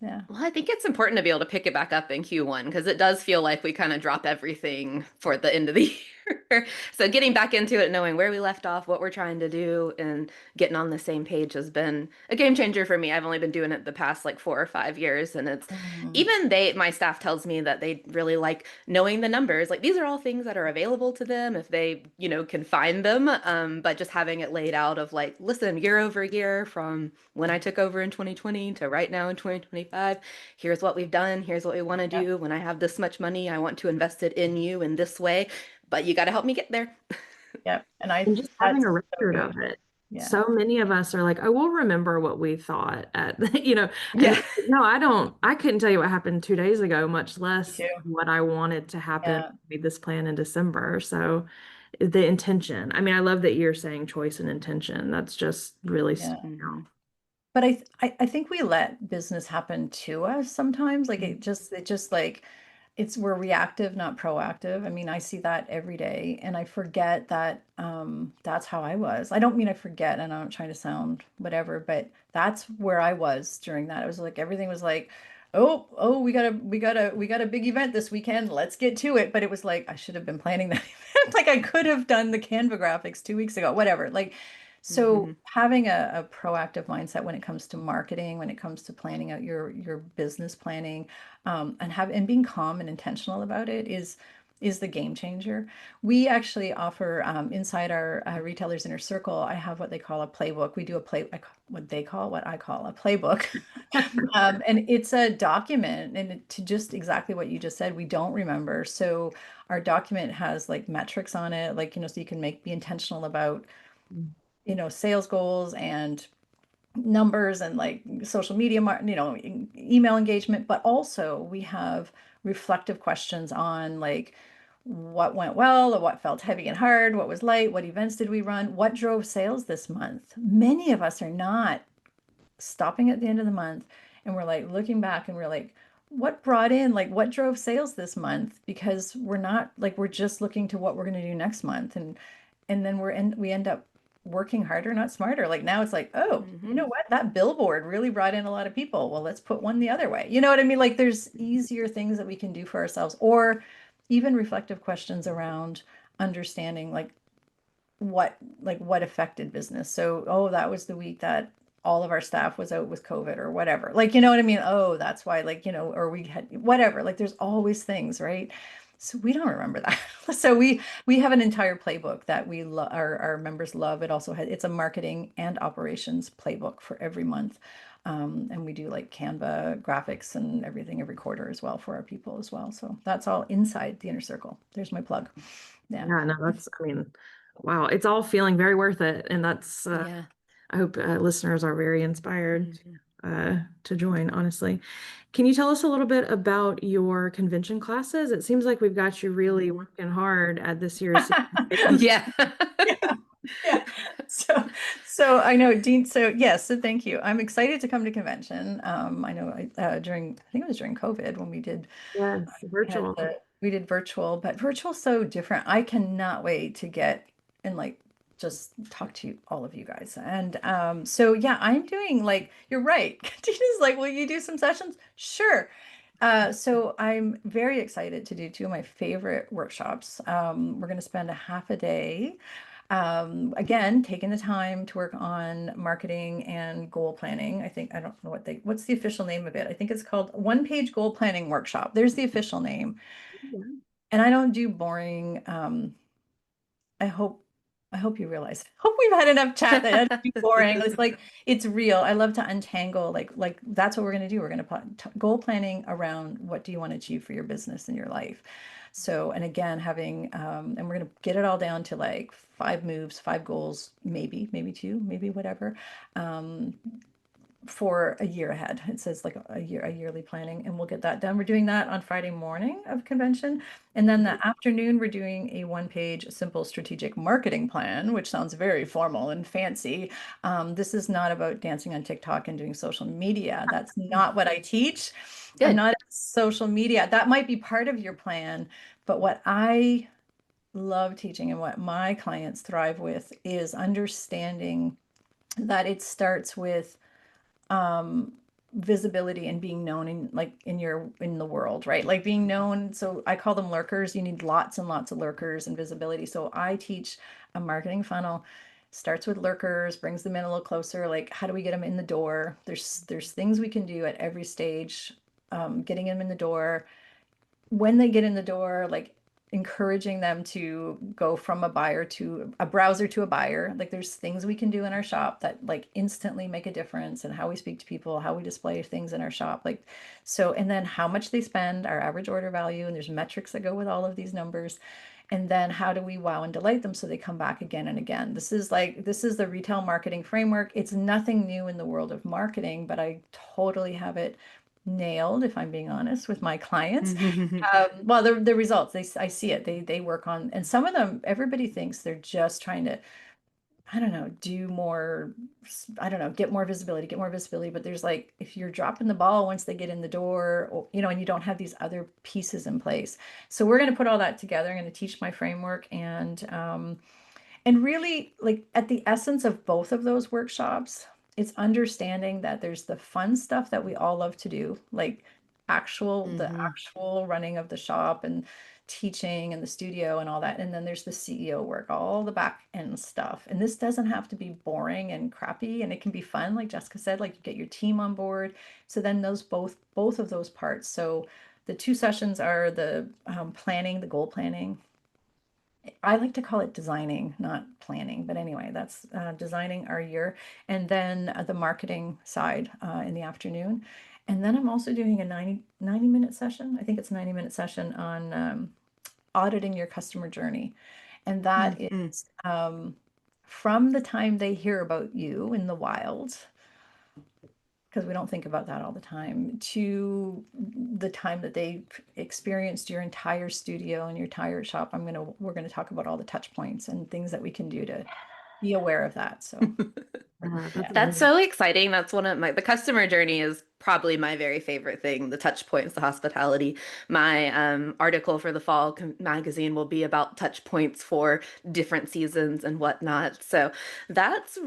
Yeah. Well, I think it's important to be able to pick it back up in Q1 because it does feel like we kind of drop everything for the end of the year. So getting back into it, knowing where we left off, what we're trying to do, and getting on the same page has been a game changer for me. I've only been doing it the past like 4 or 5 years, and it's Mm, even my staff tells me that they really like knowing the numbers. Like these are all things that are available to them if they, can find them. But just having it laid out of like, listen, year over year from when I took over in 2020 to right now in 2025, here's what we've done, here's what we want to yeah, do. When I have this much money, I want to invest it in you in this way, but you got to help me get there. yeah. And And just having that's a so record good. of it. Yeah. So many of us are like, I will remember what we thought at, and Yeah. no, I don't, I couldn't tell you what happened 2 days ago, much Me less too. what I wanted to happen. Yeah. Made this plan in December. So the intention, I mean, I love that you're saying choice and intention. That's just really, Yeah. Hmm. But I think we let business happen to us sometimes. Like it just like we're reactive, not proactive. I mean, I see that every day and I forget that that's how I was. I don't mean I forget and I'm not trying to sound whatever, but that's where I was during that. It was like everything was like, oh, we got a big event this weekend. Let's get to it. But it was like I should have been planning that event. Like I could have done the Canva graphics 2 weeks ago, whatever. Like so Hmm. having a proactive mindset when it comes to marketing, when it comes to planning out your business planning, and being calm and intentional about it is the game changer. We actually offer inside our retailers inner circle, I have what they call a playbook. We do what I call a playbook. And it's a document, and to just exactly what you just said, we don't remember. So our document has like metrics on it, like, so you can be intentional about, sales goals and numbers and like social media, email engagement, but also we have reflective questions on like what went well or what felt heavy and hard, what was light, what events did we run, what drove sales this month. Many of us are not stopping at the end of the month and we're like looking back and we're like, what brought in, like what drove sales this month? Because we're not like, we're just looking to what we're going to do next month. And then we end up working harder, not smarter. Like now it's like, oh, you know what? That billboard really brought in a lot of people. Well, let's put one the other way. You know what I mean? Like there's easier things that we can do for ourselves, or even reflective questions around understanding what affected business. So, oh, that was the week that all of our staff was out with COVID or whatever. Like, you know what I mean? Oh, that's why, like, or we had whatever. Like there's always things, right? So we don't remember that. So we have an entire playbook that our members love. It's a marketing and operations playbook for every month. And we do like Canva graphics and everything every quarter as well for our people as well. So that's all inside the inner circle. There's my plug. Yeah. Yeah, no, wow, it's all feeling very worth it. And that's, Yeah. I hope listeners are very inspired to join, honestly. Can you tell us a little bit about your convention classes? It seems like we've got you really working hard at this year's. Yeah. Yeah. So I know, Dean. So yes, so thank you. I'm excited to come to convention. I know I think it was during COVID when we did virtual. We did virtual, but virtual's so different. I cannot wait to get and like just talk to all of you guys. And so yeah, I'm doing like, you're right. Tina's like, will you do some sessions? Sure. So I'm very excited to do two of my favorite workshops. We're going to spend a half a day, again, taking the time to work on marketing and goal planning. I don't know what's the official name of it. I think it's called One Page Goal Planning Workshop. There's the official name. And I don't do boring, I hope you realize. Hope we've had enough chat that it's too boring. It's like it's real. I love to untangle. Like that's what we're gonna do. We're gonna put goal planning around what do you want to achieve for your business and your life. So, and again, having and we're gonna get it all down to like 5 moves, 5 goals, maybe 2, maybe whatever. For a year ahead. It says like a yearly planning, and we'll get that done. We're doing that on Friday morning of convention. And then the afternoon, we're doing a 1-page simple strategic marketing plan, which sounds very formal and fancy. This is not about dancing on TikTok and doing social media. That's not what I teach. Good. I'm not social media. That might be part of your plan, but what I love teaching and what my clients thrive with is understanding that it starts with visibility and being known in the world, right? Like being known. So I call them lurkers. You need lots and lots of lurkers and visibility. So I teach a marketing funnel, starts with lurkers, brings them in a little closer. Like, how do we get them in the door? There's things we can do at every stage, getting them in the door. When they get in the door, like encouraging them to go from a browser to a buyer. Like there's things we can do in our shop that like instantly make a difference in how we speak to people, how we display things in our shop. Like, so, and then how much they spend, our average order value, and there's metrics that go with all of these numbers. And then how do we wow and delight them so they come back again and again? This is the retail marketing framework. It's nothing new in the world of marketing, but I totally have it nailed, if I'm being honest, with my clients. Well, the results, I see it. They work on, and some of them, everybody thinks they're just trying to, I don't know, do more, I don't know, get more visibility. But there's like, if you're dropping the ball once they get in the door, or, and you don't have these other pieces in place. So we're going to put all that together. I'm going to teach my framework and really like at the essence of both of those workshops, it's understanding that there's the fun stuff that we all love to do, like the actual running of the shop and teaching and the studio and all that. And then there's the CEO work, all the back end stuff. And this doesn't have to be boring and crappy, and it can be fun. Like Jessica said, like you get your team on board. So then both of those parts. So The 2 sessions are the planning, the goal planning. I like to call it designing, not planning, but anyway, that's designing our year. And then the marketing side in the afternoon. And then I'm also doing a 90-minute session. I think it's a 90-minute session on auditing your customer journey. And that is from the time they hear about you in the wild, because we don't think about that all the time, to the time that they experienced your entire studio and your entire shop. We're gonna talk about all the touch points and things that we can do to be aware of that. So That's so exciting. That's the customer journey is probably my very favorite thing, the touch points, the hospitality. My article for the fall magazine will be about touch points for different seasons and whatnot. So that's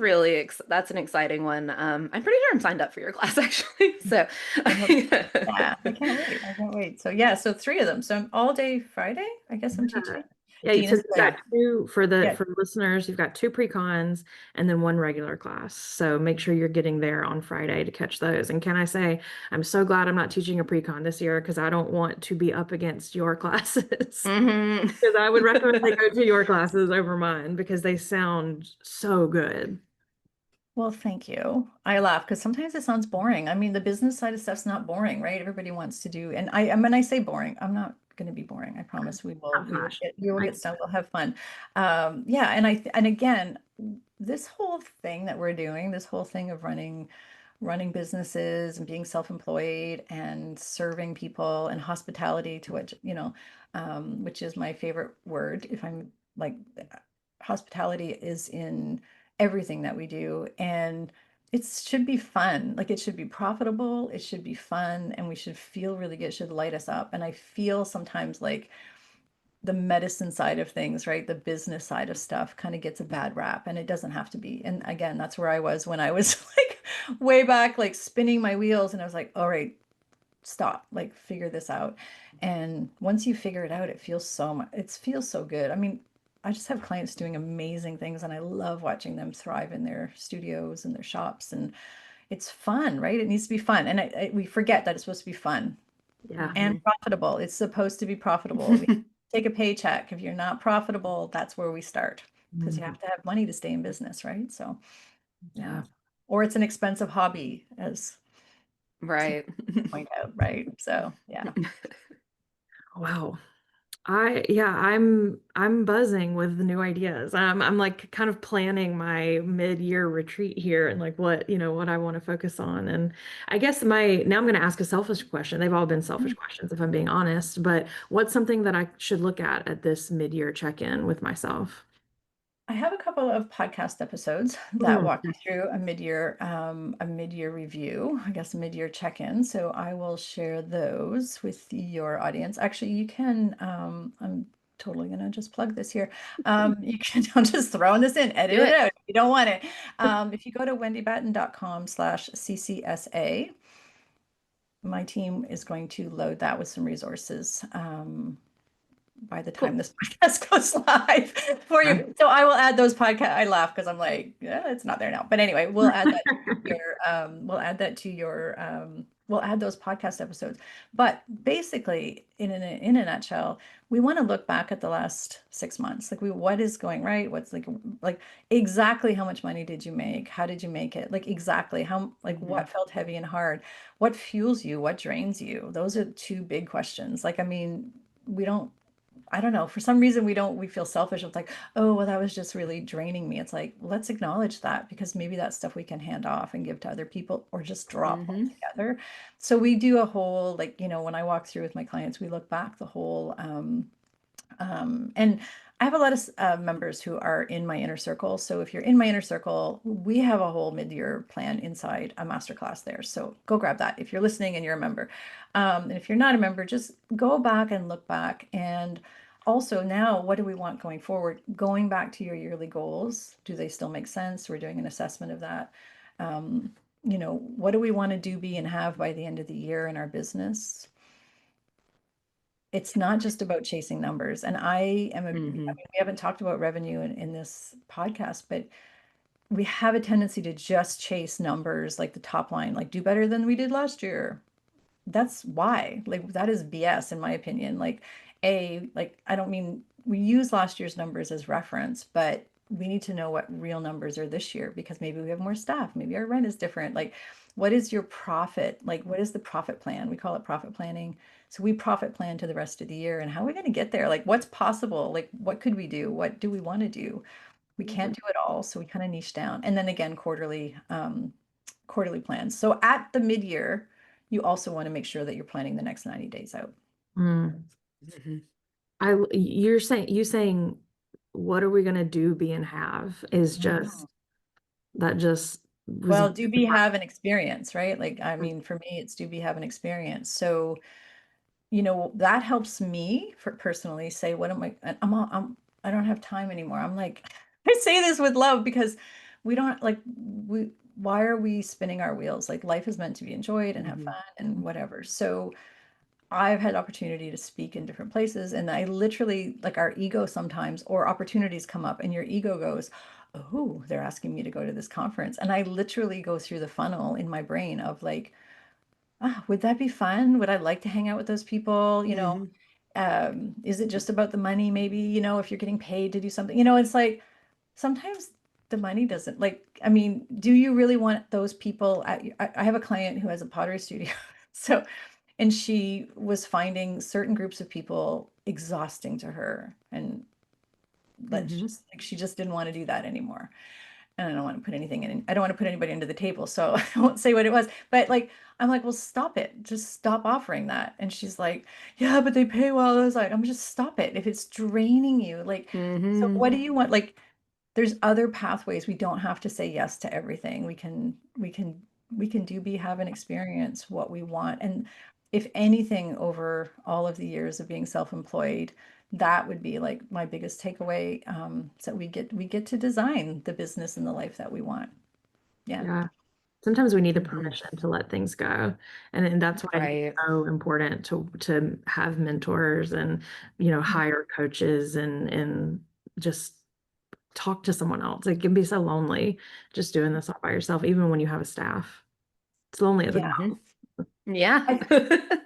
that's an exciting one. I'm pretty sure I'm signed up for your class actually. So yeah, I can't wait. I can't wait. So yeah, so 3 of them. So I'm all day Friday, I guess I'm teaching. Yeah, so Tina's you've got two for Yeah. for listeners, you've got 2 pre-cons and then 1 regular class. So make sure you're getting there on Friday to catch those. And can I say, I'm so glad I'm not teaching a pre-con this year because I don't want to be up against your classes. Because I would recommend they go to your classes over mine because they sound so good. Well, thank you. I laugh because sometimes it sounds boring. I mean, the business side of stuff's not boring, right? Everybody wants to do, and when I say boring, I'm not going to be boring. I promise we will. We will get stuff. We'll have fun. Yeah, and again, this whole thing that we're doing, this whole thing of running businesses and being self-employed and serving people and hospitality to which, which is my favorite word. If I'm like, hospitality is in everything that we do, and it should be fun. Like, it should be profitable, it should be fun, and we should feel really good. It should light us up. And I feel sometimes like the medicine side of things, right? The business side of stuff kind of gets a bad rap, and it doesn't have to be. And again, that's where I was when I was like way back, like spinning my wheels, and I was like, all right, stop, like figure this out. And once you figure it out, it feels so good. I mean, I just have clients doing amazing things, and I love watching them thrive in their studios and their shops, and it's fun, right? It needs to be fun. And we forget that it's supposed to be fun and profitable. It's supposed to be profitable. We take a paycheck. If you're not profitable, that's where we start, because you have to have money to stay in business, right? So yeah. Or it's an expensive hobby, as right. point out, right? So yeah. Wow. I'm buzzing with the new ideas. I'm like kind of planning my mid-year retreat here and like what I want to focus on. And I guess now I'm going to ask a selfish question. They've all been selfish questions if I'm being honest, but what's something that I should look at this mid-year check-in with myself? I have a couple of podcast episodes that walk you through a mid-year review, I guess a mid-year check-in. So I will share those with your audience. Actually, you can, I'm totally gonna just plug this here. You can, I'm just throwing this in, edit it out if you don't want it. If you go to wendybatten.com/CCSA, my team is going to load that with some resources. By the time this podcast goes live for you. So I will add those podcast. I laugh because I'm like, yeah, it's not there now. But anyway, we'll add that to your, we'll add those podcast episodes. But basically, in a nutshell, we want to look back at the last 6 months. Like, what is going right? What's like exactly how much money did you make? How did you make it? Like, exactly how, like, what felt heavy and hard? What fuels you? What drains you? Those are 2 big questions. Like, I mean, I don't know, for some reason we feel selfish. It's like, oh, well, that was just really draining me. It's like, let's acknowledge that, because maybe that's stuff we can hand off and give to other people, or just drop altogether. So we do a whole, like, when I walk through with my clients, we look back the whole, and I have a lot of members who are in my inner circle. So if you're in my inner circle, we have a whole mid-year plan inside a masterclass there. So go grab that if you're listening and you're a member. And if you're not a member, just go back and look back. And also, now, what do we want going forward? Going back to your yearly goals, do they still make sense? We're doing an assessment of that. What do we want to do, be, and have by the end of the year in our business? It's not just about chasing numbers. And I mean, we haven't talked about revenue in this podcast, but we have a tendency to just chase numbers, like the top line, like do better than we did last year. that's why, like, that is BS in my opinion. Like, like, I don't mean we use last year's numbers as reference, but we need to know what real numbers are this year because maybe we have more staff, maybe our rent is different. Like, what is your profit? Like, what is the profit plan? We call it profit planning. So we profit plan to the rest of the year, and how are we going to get there? Like, what's possible? Like, what could we do? What do we want to do? We can't do it all, so we kind of niche down. And then again, quarterly plans. So at the mid-year, you also want to make sure that you're planning the next 90 days out. Mm. Mhm. You saying, what are we gonna do, be, and have is just that just was Well, do be have an experience, right? Like, I mean, for me, it's do be have an experience. So, that helps me for personally say, what am I, I don't have time anymore. I'm like, I say this with love because we don't like, why are we spinning our wheels? Like, life is meant to be enjoyed and have fun and whatever. So I've had opportunity to speak in different places, and I literally, like, our ego sometimes, or opportunities come up and your ego goes, oh, they're asking me to go to this conference. And I literally go through the funnel in my brain of like, would that be fun? Would I like to hang out with those people? Is it just about the money? Maybe, if you're getting paid to do something, it's like sometimes the money doesn't, like, I mean, do you really want those people I have a client who has a pottery studio. So, and she was finding certain groups of people exhausting to her, and let's just like, she just didn't want to do that anymore. And I don't want to put anything in, I don't want to put anybody under the table, so I won't say what it was. But like, I'm like, well, stop it. Just stop offering that. And she's like, yeah, but they pay well. I was like, I'm just stop it. If it's draining you, like, so what do you want? Like, there's other pathways. We don't have to say yes to everything. We can do be have an experience what we want. And if anything, over all of the years of being self-employed, that would be like my biggest takeaway. So we get to design the business and the life that we want. Yeah. Yeah. Sometimes we need the Mhm. permission to let things go. And that's why I think Right. it's so important to have mentors and, hire coaches and just talk to someone else. It can be so lonely just doing this all by yourself, even when you have a staff. It's lonely as a Yeah. dog. Yeah.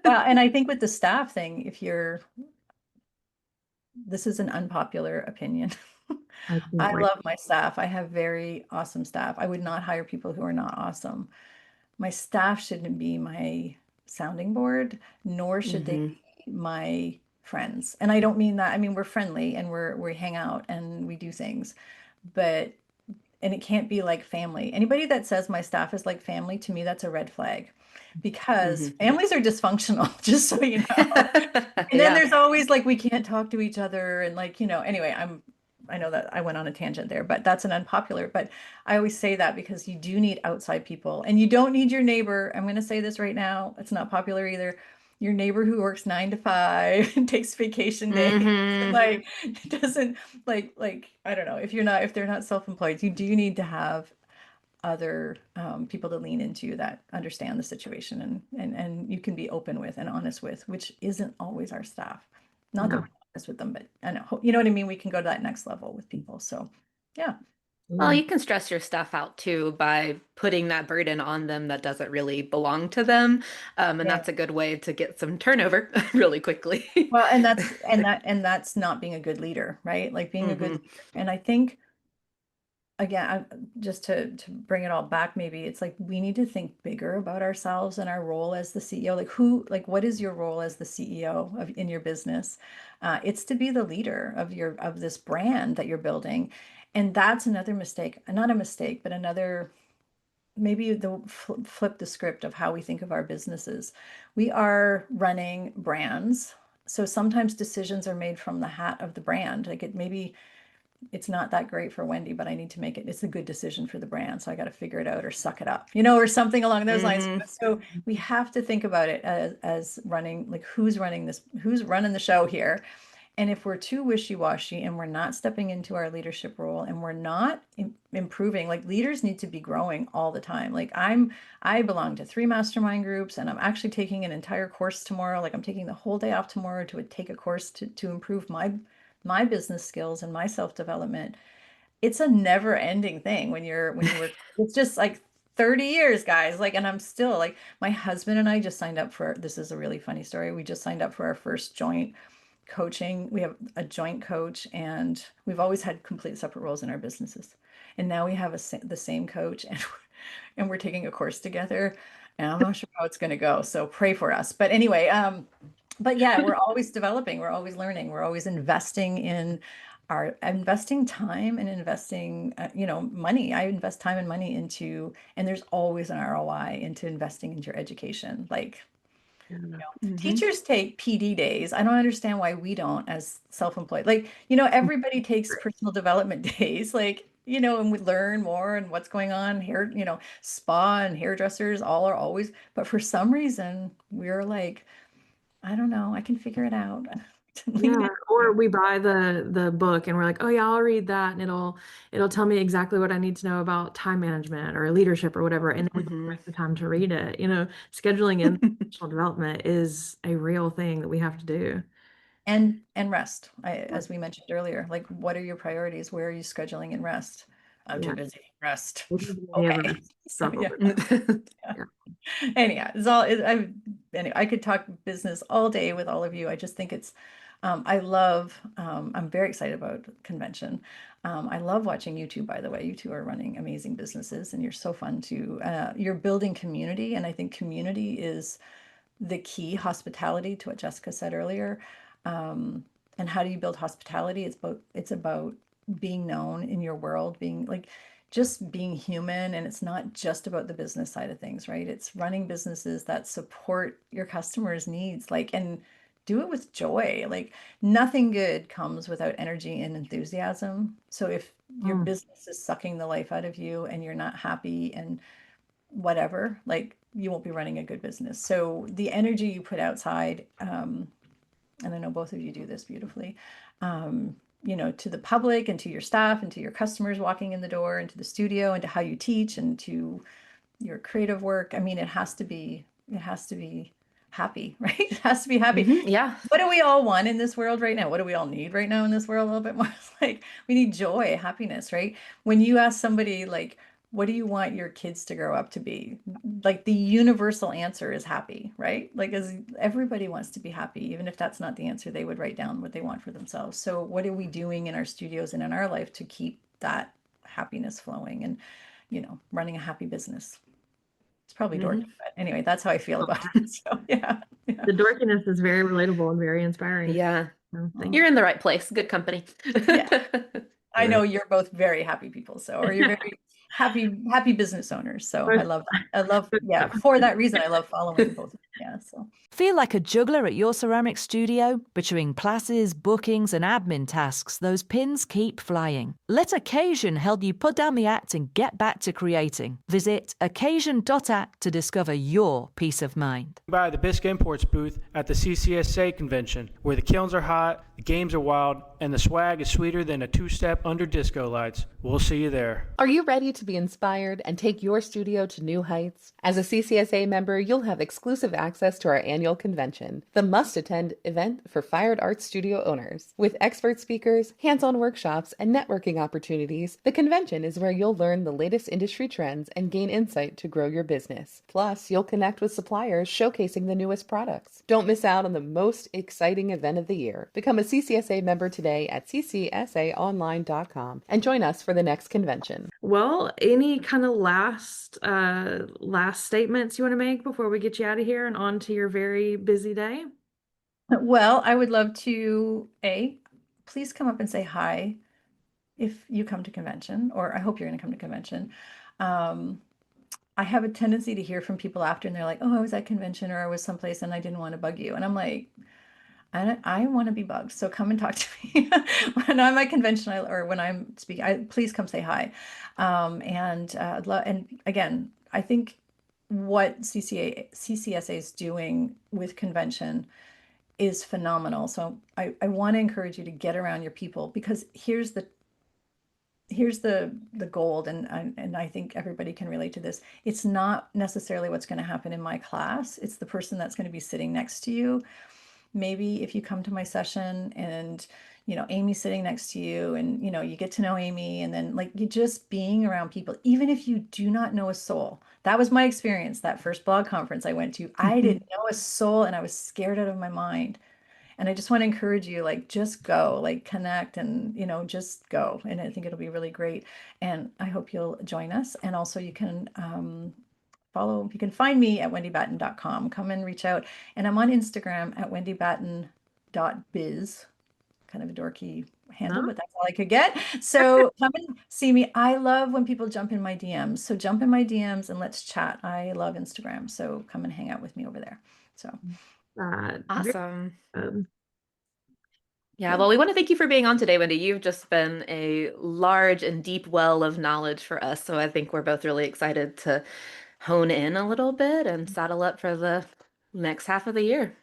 Well, and I think with the staff thing, this is an unpopular opinion. I can't I wait. love my staff. I have very awesome staff. I would not hire people who are not awesome. My staff shouldn't be my sounding board, nor should they Mhm. be my friends. And I don't mean that. I mean, we're friendly and we hang out and we do things, but and it can't be like family. Anybody that says my staff is like family, to me, that's a red flag because Mhm. families are dysfunctional, just so you know. And then Yeah. there's always like we can't talk to each other and like, anyway, I know that I went on a tangent there, but that's an unpopular, but I always say that because you do need outside people and you don't need your neighbor. I'm going to say this right now. It's not popular either. Your neighbor who works 9 to 5 and takes vacation days and Mhm. like doesn't like I don't know, if they're not self-employed, you do need to have other people to lean into that understand the situation and you can be open with and honest with, which isn't always our staff. Not that No. we're not honest with them, but I know, you know what I mean? We can go to that next level with people. So yeah. Well, you can stress your stuff out too by putting that burden on them that doesn't really belong to them. And Yeah. that's a good way to get some turnover really quickly. Well, and that's not being a good leader, right? Like being a good Hmm. leader. And I think again, just to bring it all back, maybe it's like we need to think bigger about ourselves and our role as the CEO. Like what is your role as the CEO in your business? It's to be the leader of this brand that you're building, and that's another mistake, not a mistake, but another maybe flip the script of how we think of our businesses. We are running brands, so sometimes decisions are made from the hat of the brand. Like maybe it's not that great for Wendy, but I need to make it. It's a good decision for the brand. So I got to figure it out or suck it up, or something along those lines. Hmm. So we have to think about it as running, like who's running this, who's running the show here. And if we're too wishy-washy and we're not stepping into our leadership role and we're not improving, like leaders need to be growing all the time. Like I belong to 3 mastermind groups and I'm actually taking an entire course tomorrow. Like I'm taking the whole day off tomorrow to take a course to improve my business skills and my self-development. It's a never ending thing when you work. It's just like 30 years, guys. Like, and I'm still like, my husband and I just signed up for, this is a really funny story. We just signed up for our first joint coaching. We have a joint coach, and we've always had complete separate roles in our businesses. And now we have the same coach, and we're taking a course together. And I'm not sure how it's going to go. So pray for us. But anyway, but yeah, we're always developing, we're always learning, we're always investing in our investing time and investing, money. I invest time and money into, and there's always an ROI into investing into your education. Like, teachers take PD days. I don't understand why we don't as self-employed. Like, everybody takes personal development days, like, and we learn more and what's going on here, spa and hairdressers all are always, but for some reason we're like, I don't know, I can figure it out. Leave Yeah, it. or we buy the book and we're like, oh yeah, I'll read that and it'll tell me exactly what I need to know about time management or leadership or whatever, and then we don't make the time to read it. Scheduling in professional development is a real thing that we have to do. And rest. As we mentioned earlier, like, what are your priorities? Where are you scheduling in rest? I'm too Yeah. busy. Rest. We can do any of Okay. us So struggle yeah. with that. Yeah. Anyhow, anyway, I could talk business all day with all of you. I just think it's, I'm very excited about convention. I love watching you two, by the way. You two are running amazing businesses, and you're so fun you're building community. And I think community is the key. Hospitality, to what Jessica said earlier. And how do you build hospitality? It's about being known in your world, being like, just being human. And it's not just about the business side of things, right? It's running businesses that support your customers' needs, like, and do it with joy. Like, nothing good comes without energy and enthusiasm. So if your business is sucking the life out of you and you're not happy and whatever, like, you won't be running a good business. So the energy you put outside, and I know both of you do this beautifully, to the public and to your staff and to your customers walking in the door and to the studio and to how you teach and to your creative work. I mean, it has to be happy, right? It has to be happy. Yeah. What do we all want in this world right now? What do we all need right now in this world? A little bit more. It's like, we need joy, happiness, right? When you ask somebody, like, what do you want your kids to grow up to be? Like, the universal answer is happy, right? Like, as everybody wants to be happy, even if that's not the answer, they would write down what they want for themselves. So what are we doing in our studios and in our life to keep that happiness flowing and, running a happy business? It's probably dorky, but anyway, that's how I feel about it. So yeah. The dorkiness is very relatable and very inspiring. Yeah. Thank You're in the right place. Good company. Yeah. I know you're both very happy people. So, or you're very happy business owners. So yeah, for that reason, I love following both. Yeah. So. Feel like a juggler at your ceramic studio? Between classes, bookings, and admin tasks, those pins keep flying. Let Occasion help you put down the act and get back to creating. Visit occasion.app to discover your peace of mind. By the Bisque Imports booth at the CCSA convention, where the kilns are hot, the games are wild, and the swag is sweeter than a two-step under disco lights. We'll see you there. Are you ready to be inspired and take your studio to new heights? As a CCSA member, you'll have exclusive access to our annual convention, the must-attend event for Fired Arts Studio owners. With expert speakers, hands-on workshops, and networking opportunities, the convention is where you'll learn the latest industry trends and gain insight to grow your business. Plus, you'll connect with suppliers showcasing the newest products. Don't miss out on the most exciting event of the year. Become a CCSA member today at ccsaonline.com and join us for the next convention. Well, any kind of last statements you want to make before we get you out of here and on to your very busy day? Well, I would love to, please come up and say hi if you come to convention, or I hope you're going to come to convention. I have a tendency to hear from people after, and they're like, oh, I was at convention, or I was someplace and I didn't want to bug you. And I'm like, I want to be bugged. So come and talk to me when I'm at convention, or when I'm speaking. Please come say hi. And again, I think what CCSA is doing with convention is phenomenal. So I want to encourage you to get around your people, because here's the gold, and I think everybody can relate to this. It's not necessarily what's going to happen in my class. It's the person that's going to be sitting next to you. Maybe if you come to my session and Amy sitting next to you, and, you get to know Amy, and then like you just being around people, even if you do not know a soul. That was my experience, that first blog conference I went to. I didn't know a soul and I was scared out of my mind. And I just want to encourage you, like, just go, like, connect, and, just go. And I think it'll be really great. And I hope you'll join us. And also you can you can find me at wendybatten.com. Come and reach out. And I'm on Instagram at wendybatten.biz. Kind of a dorky handle, but that's all I could get. So come and see me. I love when people jump in my DMs. So jump in my DMs and let's chat. I love Instagram. So come and hang out with me over there. So Awesome. Yeah, well, we want to thank you for being on today, Wendy. You've just been a large and deep well of knowledge for us. So I think we're both really excited to hone in a little bit and saddle up for the next half of the year.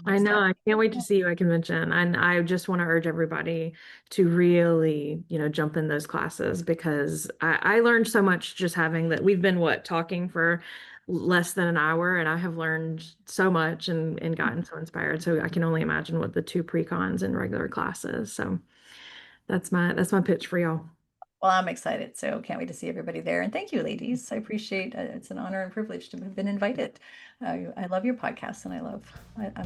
I know. I can't wait to see you at convention. And I just want to urge everybody to really, jump in those classes, because I learned so much just having that. We've been talking for less than an hour, and I have learned so much and gotten so inspired. So I can only imagine what the 2 pre-cons and regular classes. So that's my pitch for y'all. Well, I'm excited. So can't wait to see everybody there. And thank you, ladies. I appreciate it. It's an honor and privilege to have been invited. I love your podcast, and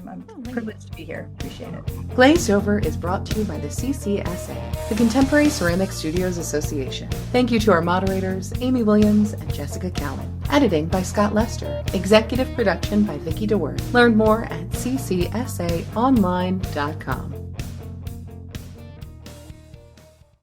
I'm privileged to be here. Appreciate it. Glazed Over is brought to you by the CCSA, the Contemporary Ceramic Studios Association. Thank you to our moderators, Amy Williams and Jessica Callan. Editing by Scott Lester. Executive production by Vicki DeWord. Learn more at ccsaonline.com.